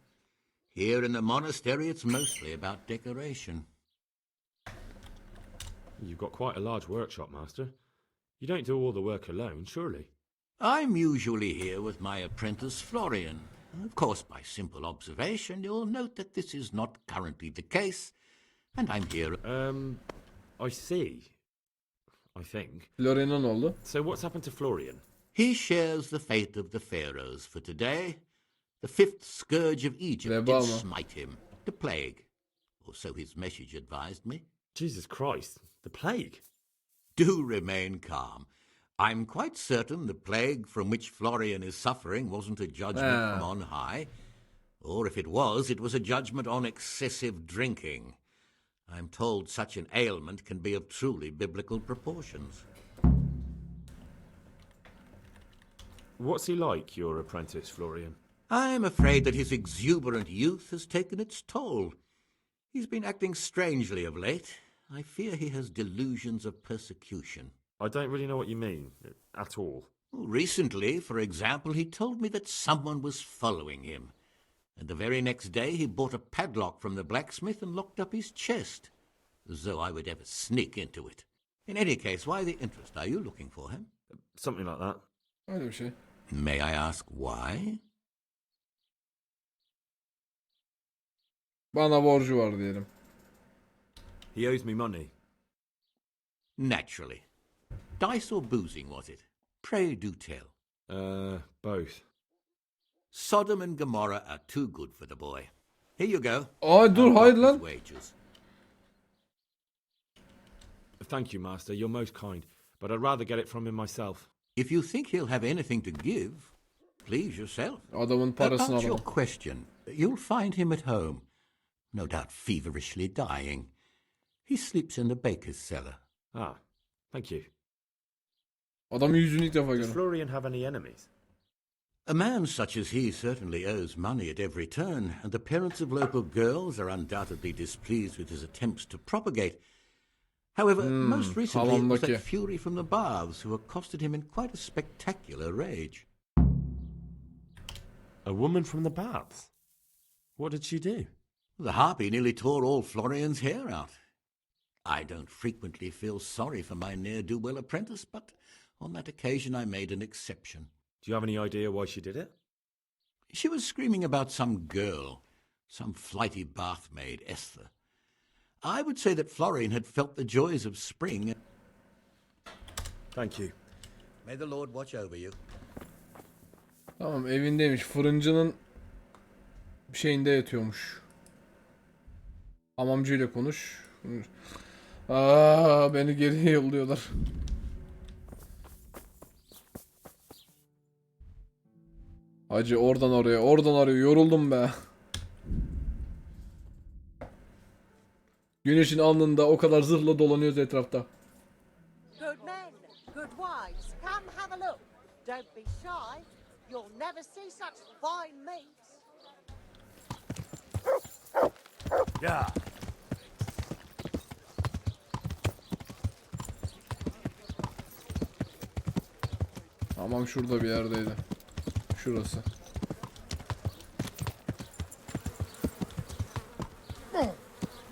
Here in the monastery, it's mostly about decoration. You've got quite a large workshop, Master. You don't do all the work alone, surely? I'm usually here with my apprentice, Florian. Of course, by simple observation, you'll note that this is not currently the case, and I'm here... I see. I think. Florian'a ne oldu? So what's happened to Florian? He shares the fate of the pharaohs for today. The fifth scourge of Egypt did smite him. The plague. Or so his message advised me. Jesus Christ, the plague? Do remain calm. I'm quite certain the plague from which Florian is suffering wasn't a judgment from on high. Or if it was a judgment on excessive drinking. I'm told such an ailment can be of truly biblical proportions. What's he like, your apprentice, Florian? I'm afraid that his exuberant youth has taken its toll. He's been acting strangely of late. I fear he has delusions of persecution. I don't really know what you mean, at all. Recently, for example, he told me that someone was following him. And the very next day he bought a padlock from the blacksmith and locked up his chest, as though I would ever sneak into it. In any case, why the interest? Are you looking for him? Something like that. Öyle bir şey. May I ask why? Bana borcu var diyelim. He owes me money. Naturally. Dice or boozing, was it? Pray do tell. Both. Sodom and Gomorrah are too good for the boy. Here you go. Ay dur hayır lan. Wages. Thank you, Master. You're most kind. But I'd rather get it from him myself. If you think he'll have anything to give, please yourself. Adamın parasını About your alalım. question, you'll find him at home. No doubt feverishly dying. He sleeps in the baker's cellar. Ah, thank you. Adamın yüzünü ilk defa Does görüyorum. Florian have any enemies? A man such as he certainly owes money at every turn, and the parents of local girls are undoubtedly displeased with his attempts to propagate. However, most recently it was that fury from the baths who accosted him in quite a spectacular rage. A woman from the baths? What did she do? The harpy nearly tore all Florian's hair out. I don't frequently feel sorry for my ne'er-do-well apprentice, but on that occasion I made an exception. Do you have any idea why she did it? She was screaming about some girl, some flighty bath maid, Esther. I would say that Florian had felt the joys of spring. Thank you. May the Lord watch over you. Tamam evindeymiş. Fırıncının şeyinde yatıyormuş. Hamamcıyla konuş. Aa beni geriye yolluyorlar. Hacı oradan oraya, oradan oraya yoruldum be. Güneşin alnında o kadar zırhla dolanıyoruz etrafta. Good men, good wives, come have a look. Don't be shy. You'll never see such fine meat. Yeah. Tamam şurada bir yerdeydi. Şurası.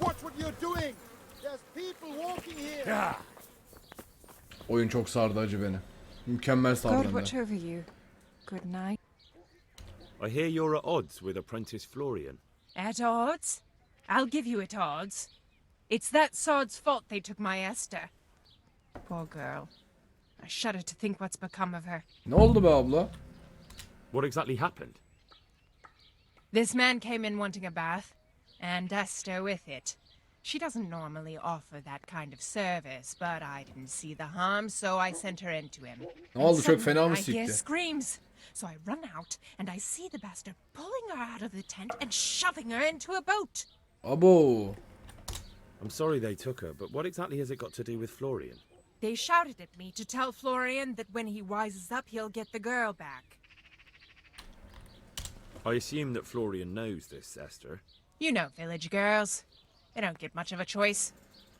Watch what you're doing. There's people walking here. Oyun çok sardı hacı beni. Mükemmel sardı God beni. watch over you. Good night. I hear you're at odds with Apprentice Florian. At odds? I'll give you at odds. It's that sod's fault they took my Esther. Poor girl. I shudder to think what's become of her. Ne oldu be abla? What exactly happened? This man came in wanting a bath, and Esther with it. She doesn't normally offer that kind of service, but I didn't see the harm, so I sent her in to him. Ne oldu, And çok fena mı suddenly I hear sikti? screams. So I run out, and I see the bastard pulling her out of the tent and shoving her into a boat. Abo. I'm sorry they took her, but what exactly has it got to do with Florian? They shouted at me to tell Florian that when he wises up, he'll get the girl back. I assume that Florian knows this, Esther. You know village girls. They don't get much of a choice.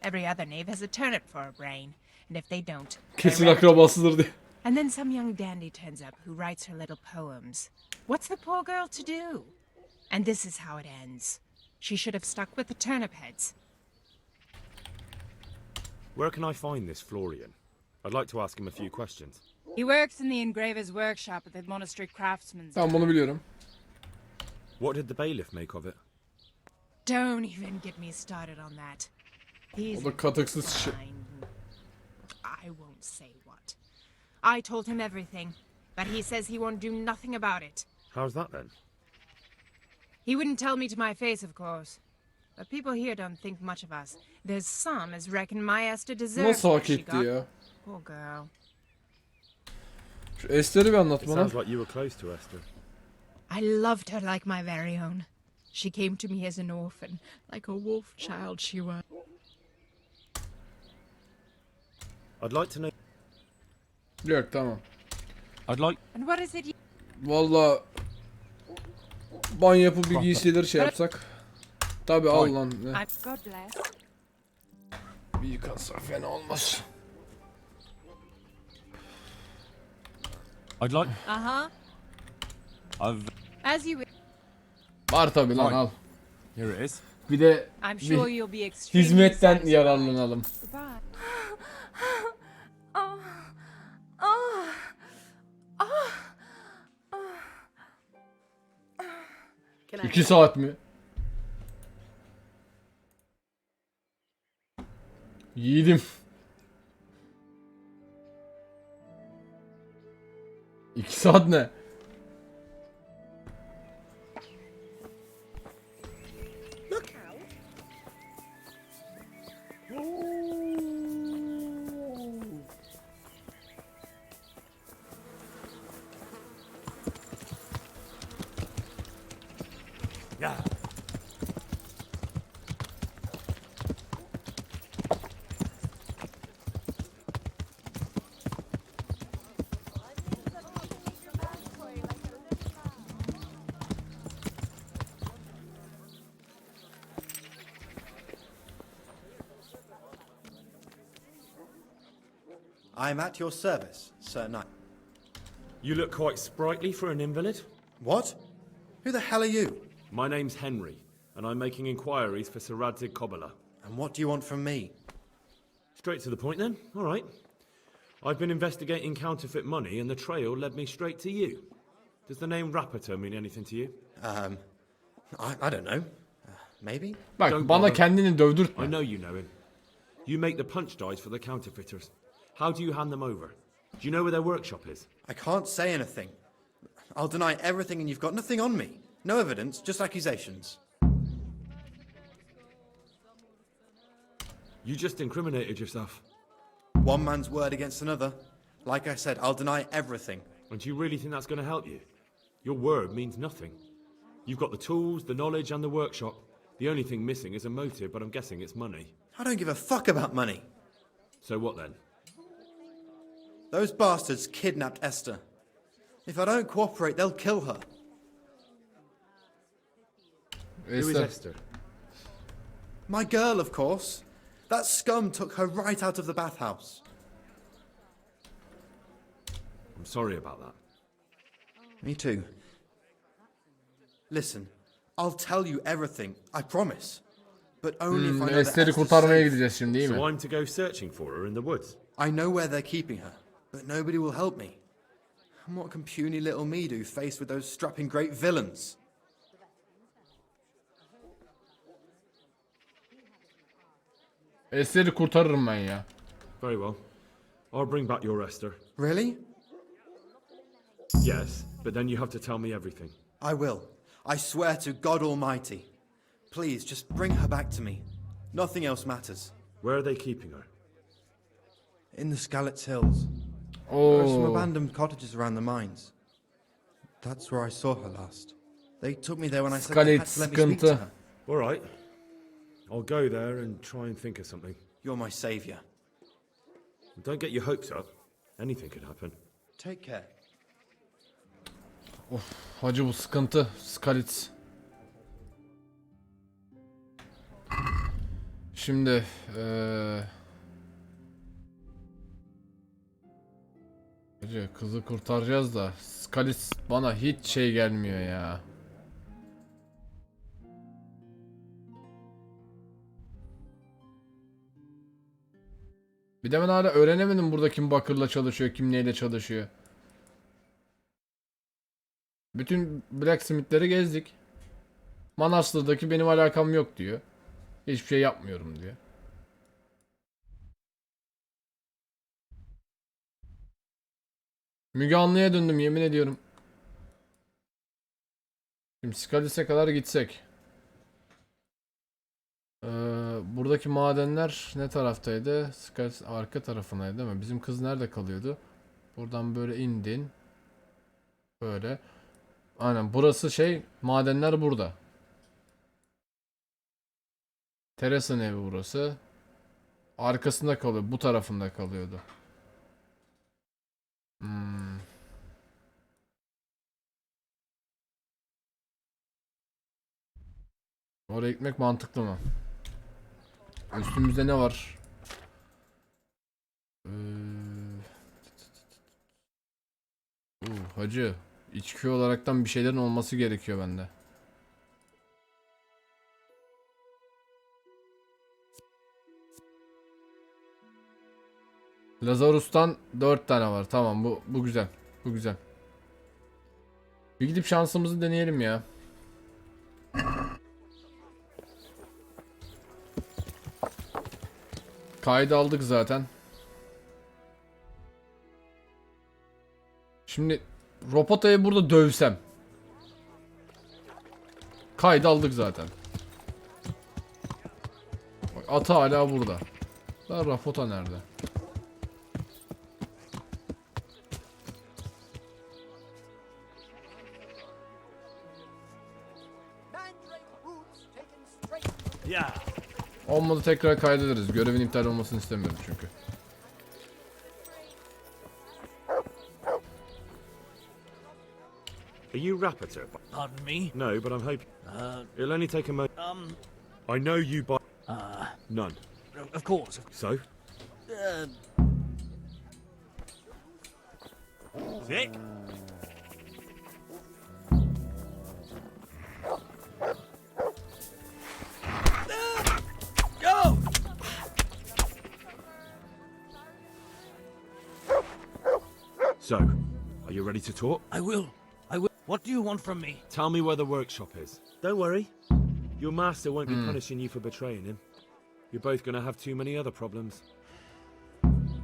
Every other knave has a turnip for a brain, and if they don't, they're Kesin red. akrabasıdır diye. And then some young dandy turns up who writes her little poems. What's the poor girl to do? And this is how it ends. She should have stuck with the turnip heads. Where can I find this Florian? I'd like to ask him a few questions. He works in the engraver's workshop at the monastery craftsman's. Tamam bunu biliyorum. What did the bailiff make of it? Don't even get me started on that. He's O da katıksız şi- I won't say what. I told him everything, but he says he won't do nothing about it. How's that then? He wouldn't tell me to my face, of course. But people here don't think much of us. There's some as reckon my Esther deserves Nasıl what hak she etti got. ya? Poor girl. Şu Esther'i bir anlat It bana. sounds like you were close to Esther. I loved her like my very own. She came to me as an orphan, like a wolf child she was. I'd like to know. Yok tamam. I'd like. And what is it you... Valla ban yapıp bir giysileri şey yapsak. Tabi al lan. Ne? God bless. Bir yıkansa fena olmaz. I'd like. Uh-huh. I've. As you... Var tabi lan, al. Here it is. Bir de I'm sure you'll be extremely hizmetten satisfied. yararlanalım. Goodbye. Oh. Oh. Oh. 2 saat mi? Yiğidim. 2 saat ne? Yeah. I'm at your service, Sir Knight. You look quite sprightly for an invalid. What? Who the hell are you? My name's Henry, and I'm making inquiries for Sir Radzig Kobyla. And what do you want from me? Straight to the point then. All right. I've been investigating counterfeit money, and the trail led me straight to you. Does the name Rappator mean anything to you? I don't know. Maybe? Bak Don't bana bother. kendini dövdürtme. I know you know him. You make the punch dies for the counterfeiters. How do you hand them over? Do you know where their workshop is? I can't say anything. I'll deny everything and you've got nothing on me. No evidence, just accusations. You just incriminated yourself. One man's word against another. Like I said, I'll deny everything. And do you really think that's going to help you? Your word means nothing. You've got the tools, the knowledge, and the workshop. The only thing missing is a motive, but I'm guessing it's money. I don't give a fuck about money. So what then? Those bastards kidnapped Esther. If I don't cooperate, they'll kill her. Who is Esther? My girl, of course. That scum took her right out of the bathhouse. I'm sorry about that. Me too. Listen, I'll tell you everything, I promise. But only if I know that Esther'i Esther's kurtarmaya safe. gideceğiz şimdi, değil mi? So I'm to go searching for her in the woods? I know where they're keeping her, but nobody will help me. And what can puny little me do faced with those strapping great villains? Esther'i kurtarırım ben ya. Very well. I'll bring back your Esther. Really? Yes, but then you have to tell me everything. I will. I swear to God Almighty. Please, just bring her back to me. Nothing else matters. Where are they keeping her? In the Skalitz Hills. There are some Oo. abandoned cottages around the mines. That's where I saw her last. They took me there when I said they had Skalitz to let me speak to sıkıntı. her. All right. I'll go there and try and think of something. You're my savior. Don't get your hopes up. Anything could happen. Take care. Of, hacı bu sıkıntı. Skalitz. Şimdi hacı kızı kurtaracağız da Skalitz bana hiç şey gelmiyor ya. Bir de ben hala öğrenemedim burada kim bakırla çalışıyor, kim neyle çalışıyor. Bütün blacksmith'leri gezdik. Manastır'daki benim alakam yok diyor. Hiçbir şey yapmıyorum diyor. Müge Anlı'ya döndüm yemin ediyorum. Şimdi Skalitz'e kadar gitsek. Buradaki madenler ne taraftaydı? Skalitz arka tarafındaydı değil mi? Bizim kız nerede kalıyordu? Buradan böyle indin. Böyle. Aynen burası şey, madenler burada. Teresa'nın evi burası. Arkasında kalıyor. Bu tarafında kalıyordu. Oraya gitmek mantıklı mı? Üstümüzde ne var? Hacı. İçki olaraktan bir şeylerin olması gerekiyor bende. Lazarus'tan 4 tane var. Tamam, bu güzel. Bu güzel. Bir gidip şansımızı deneyelim ya. Kaydı aldık zaten. Şimdi Ropota'yı burada dövsem. Kaydı aldık zaten. Bak, atı hala burada. Daha Ropota nerede? Ya. Olmadı tekrar kaydederiz. Görevin iptal olmasını istemiyorum çünkü. Are you Rapiter? Pardon me? No, but I'm hoping. It'll only take a moment. I know you buy. None. Of course. So? Sick. Go! So, are you ready to talk? I will. What do you want from me? Tell me where the workshop is. Don't worry. Your master won't be punishing you for betraying him. You're both gonna have too many other problems.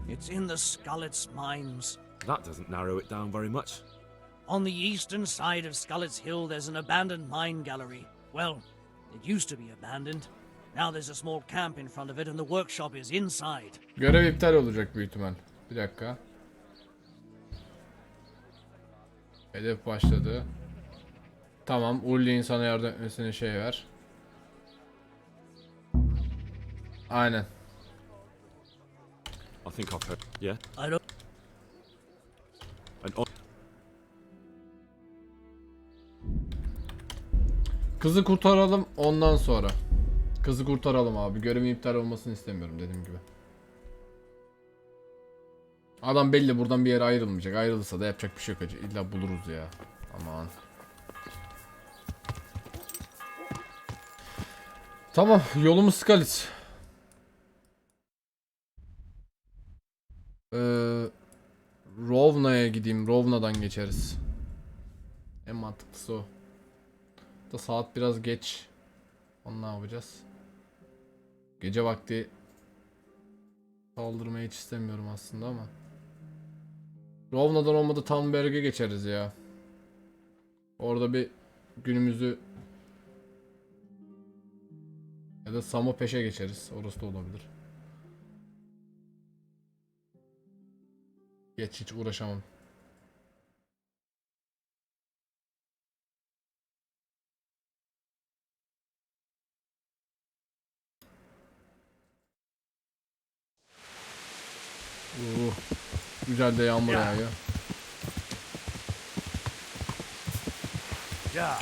It's in the Skullet's mines. That doesn't narrow it down very much. On the eastern side of Skullet's Hill, there's an abandoned mine gallery. Well, it used to be abandoned. Now there's a small camp in front of it and the workshop is inside. Görev iptal olacak büyük ihtimal. Bir dakika. Hedef başladı. Tamam, Ulli'nin sana yardım etmesine şey ver. Aynen. I think I've heard. Yeah? I don't... Kızı kurtaralım ondan sonra. Kızı kurtaralım abi. Görevin iptal olmasını istemiyorum dediğim gibi. Adam belli buradan bir yere ayrılmayacak. Ayrılırsa da yapacak bir şey yok. İlla buluruz ya. Aman. Tamam, yolumuz Skalis. Rovna'ya gideyim. Rovna'dan geçeriz. En mantıklısı o. Da saat biraz geç. Onu ne yapacağız? Gece vakti saldırmayı hiç istemiyorum aslında ama. Rovna'dan olmadı Tanberg'e geçeriz ya. Orada bir günümüzü ya da Samopeş'e geçeriz. Orası da olabilir. Geç, hiç uğraşamam. Güzel de yağmur yağıyor. Ya.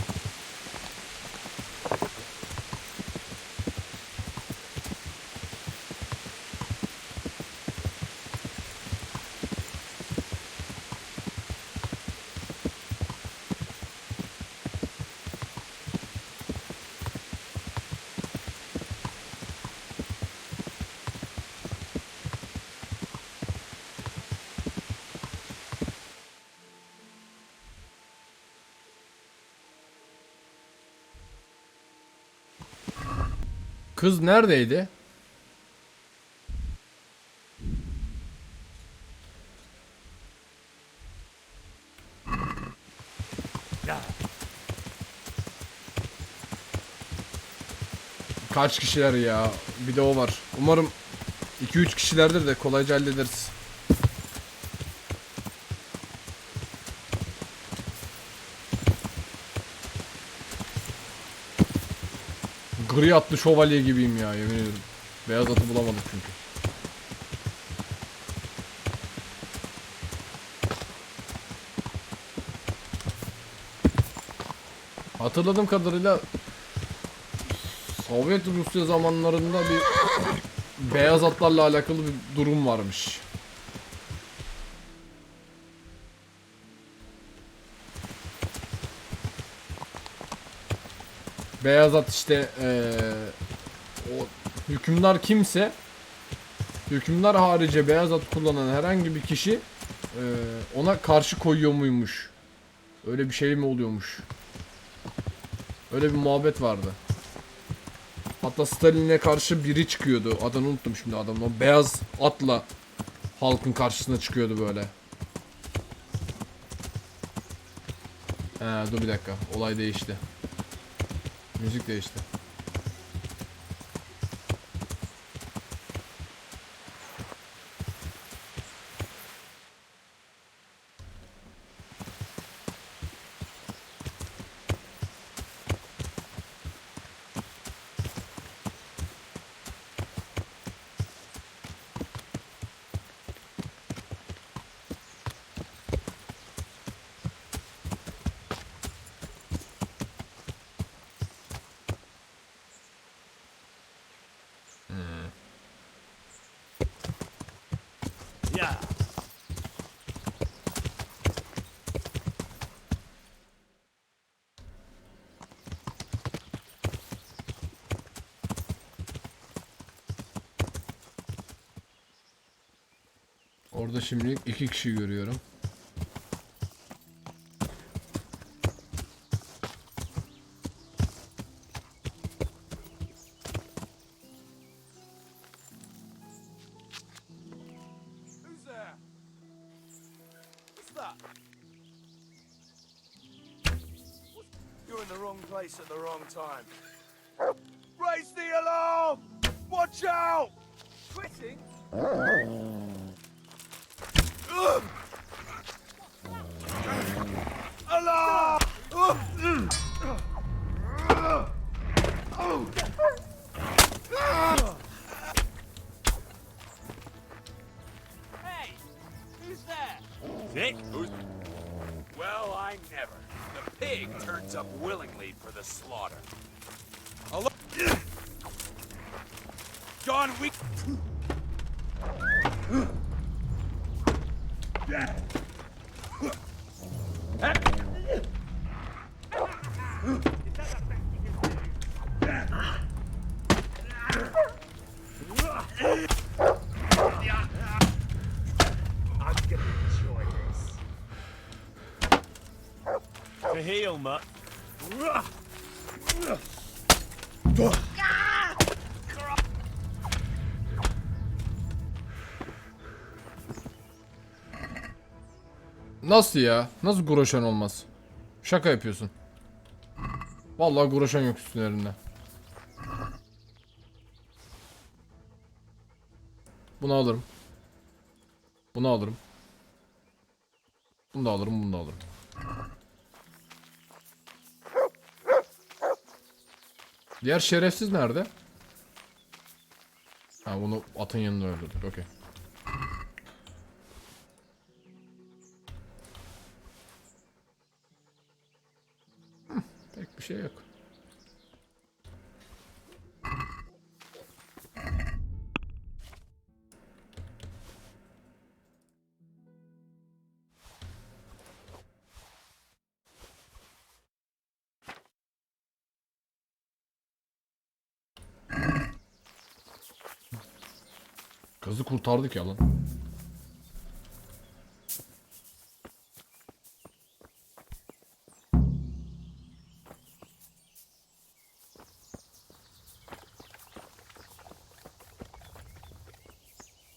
Kız neredeydi? Kaç kişiler ya? Bir de o var. Umarım 2-3 kişilerdir de kolayca hallederiz. Gri atlı şövalye gibiyim ya, yemin ederim. Beyaz atı bulamadık çünkü. Hatırladığım kadarıyla Sovyet Rusya zamanlarında bir beyaz atlarla alakalı bir durum varmış. Beyaz at işte o hükümdar kimse, hükümdar harici beyaz at kullanan herhangi bir kişi ona karşı koyuyor muymuş? Öyle bir şey mi oluyormuş? Öyle bir muhabbet vardı. Hatta Stalin'e karşı biri çıkıyordu. Adını unuttum şimdi adamın. O beyaz atla halkın karşısına çıkıyordu böyle. Dur bir dakika. Olay değişti. Müzik değişti. Yeah. Orada şimdilik 2 kişi görüyorum. Who's there? What's that? You're in the wrong place at the wrong time. Raise the alarm! Watch out! Quitting? Alarm! Hey, who's there? Dick? Who's? Well, I never. The pig turns up willingly for the slaughter. John, we. I'm gonna enjoy this. To heal, mutt. Nasıl ya? Nasıl Groşen olmaz? Şaka yapıyorsun. Vallahi Groşen yok üstlerinde. Bunu alırım. Bunu alırım. Bunu da alırım, bunu da alırım. Diğer şerefsiz nerede? Ha, bunu atın yanında öldürdük. Okey. Pek bir şey yok. Kızı kurtardık ya lan.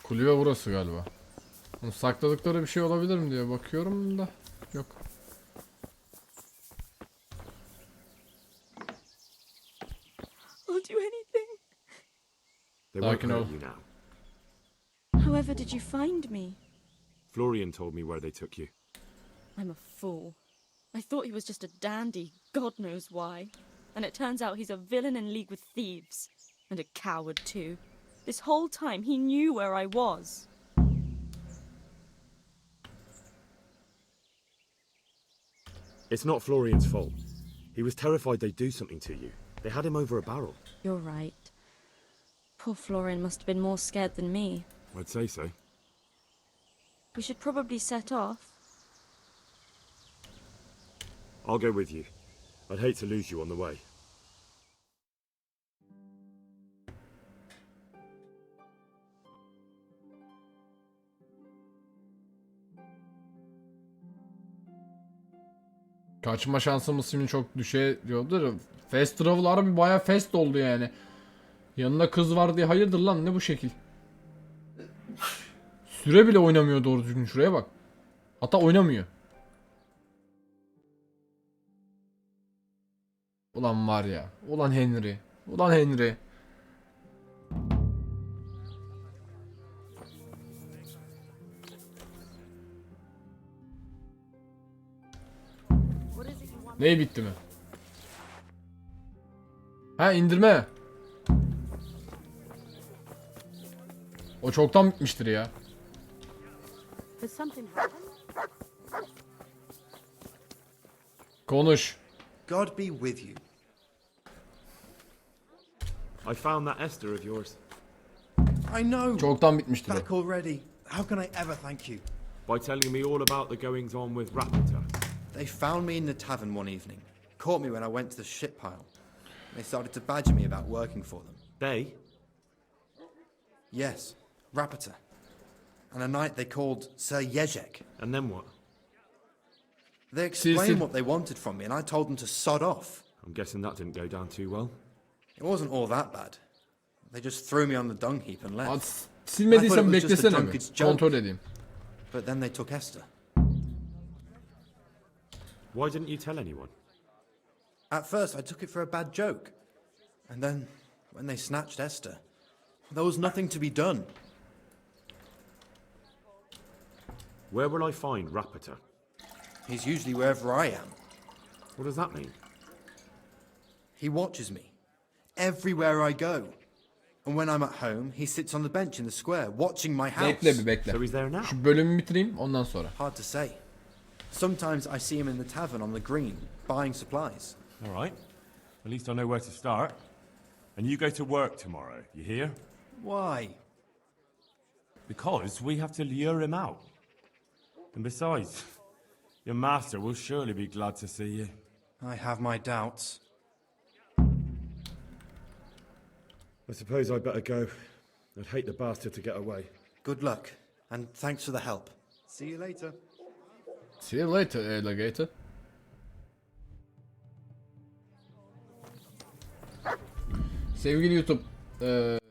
Kulübe burası galiba. Sakladıkları bir şey olabilir mi diye bakıyorum da yok. I'll do anything. They won't Sakin ol. hurt you now. However did you find me? Florian told me where they took you. I'm a fool. I thought he was just a dandy, God knows why. And it turns out he's a villain in league with thieves. And a coward too. This whole time he knew where I was. It's not Florian's fault. He was terrified they'd do something to you. They had him over a barrel. You're right. Poor Florian must have been more scared than me. I'd say so. We should probably set off. I'll go with you. I'd hate to lose you on the way. Kaçma şansımız şimdi çok diyordur. Fast travel harbi bayağı fast oldu yani. Yanında kız var diye hayırdır lan, ne bu şekil? Süre bile oynamıyor doğru düzgün, şuraya bak. Hatta oynamıyor. Ulan var ya. Ulan Henry. Ulan Henry. Neyi bitti mi? Ha, indirme. O çoktan bitmiştir ya. Konuş. God be with you. I found that Esther of yours. I know. Çoktan bitmiştir o. Back already. How can I ever thank you? By telling me all about the goings on with Rapita. They found me in the tavern one evening. Caught me when I went to the ship pile. They started to badger me about working for them. They? Yes, Rapita. And a night they called Sir Jezek. And then what? They explained what they wanted from me, and I told them to sod off. I'm guessing that didn't go down too well. It wasn't all that bad. They just threw me on the dung heap and left. Silmediysen beklesene mi? Kontrol edeyim. But then they took Esther. Why didn't you tell anyone? At first I took it for a bad joke. And then, when they snatched Esther, there was nothing to be done. Where will I find Rapita? He's usually wherever I am. What does that mean? He watches me. Everywhere I go. And when I'm at home, he sits on the bench in the square, watching my house. Bekle bir bekle. So he's there now? Şu bölümü bitireyim ondan sonra. Hard to say. Sometimes I see him in the tavern on the green, buying supplies. All right. At least I know where to start. And you go to work tomorrow, you hear? Why? Because we have to lure him out. And besides, your master will surely be glad to see you. I have my doubts. I suppose I'd better go. I'd hate the bastard to get away. Good luck, and thanks for the help. See you later. See you later, alligator. Sevgili YouTube,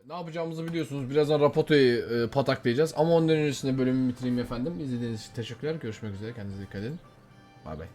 ne yapacağımızı biliyorsunuz. Birazdan Rapoto'yu pataklayacağız. Ama ondan öncesinde bölümü bitireyim efendim. İzlediğiniz için teşekkürler. Görüşmek üzere. Kendinize dikkat edin. Bay bay.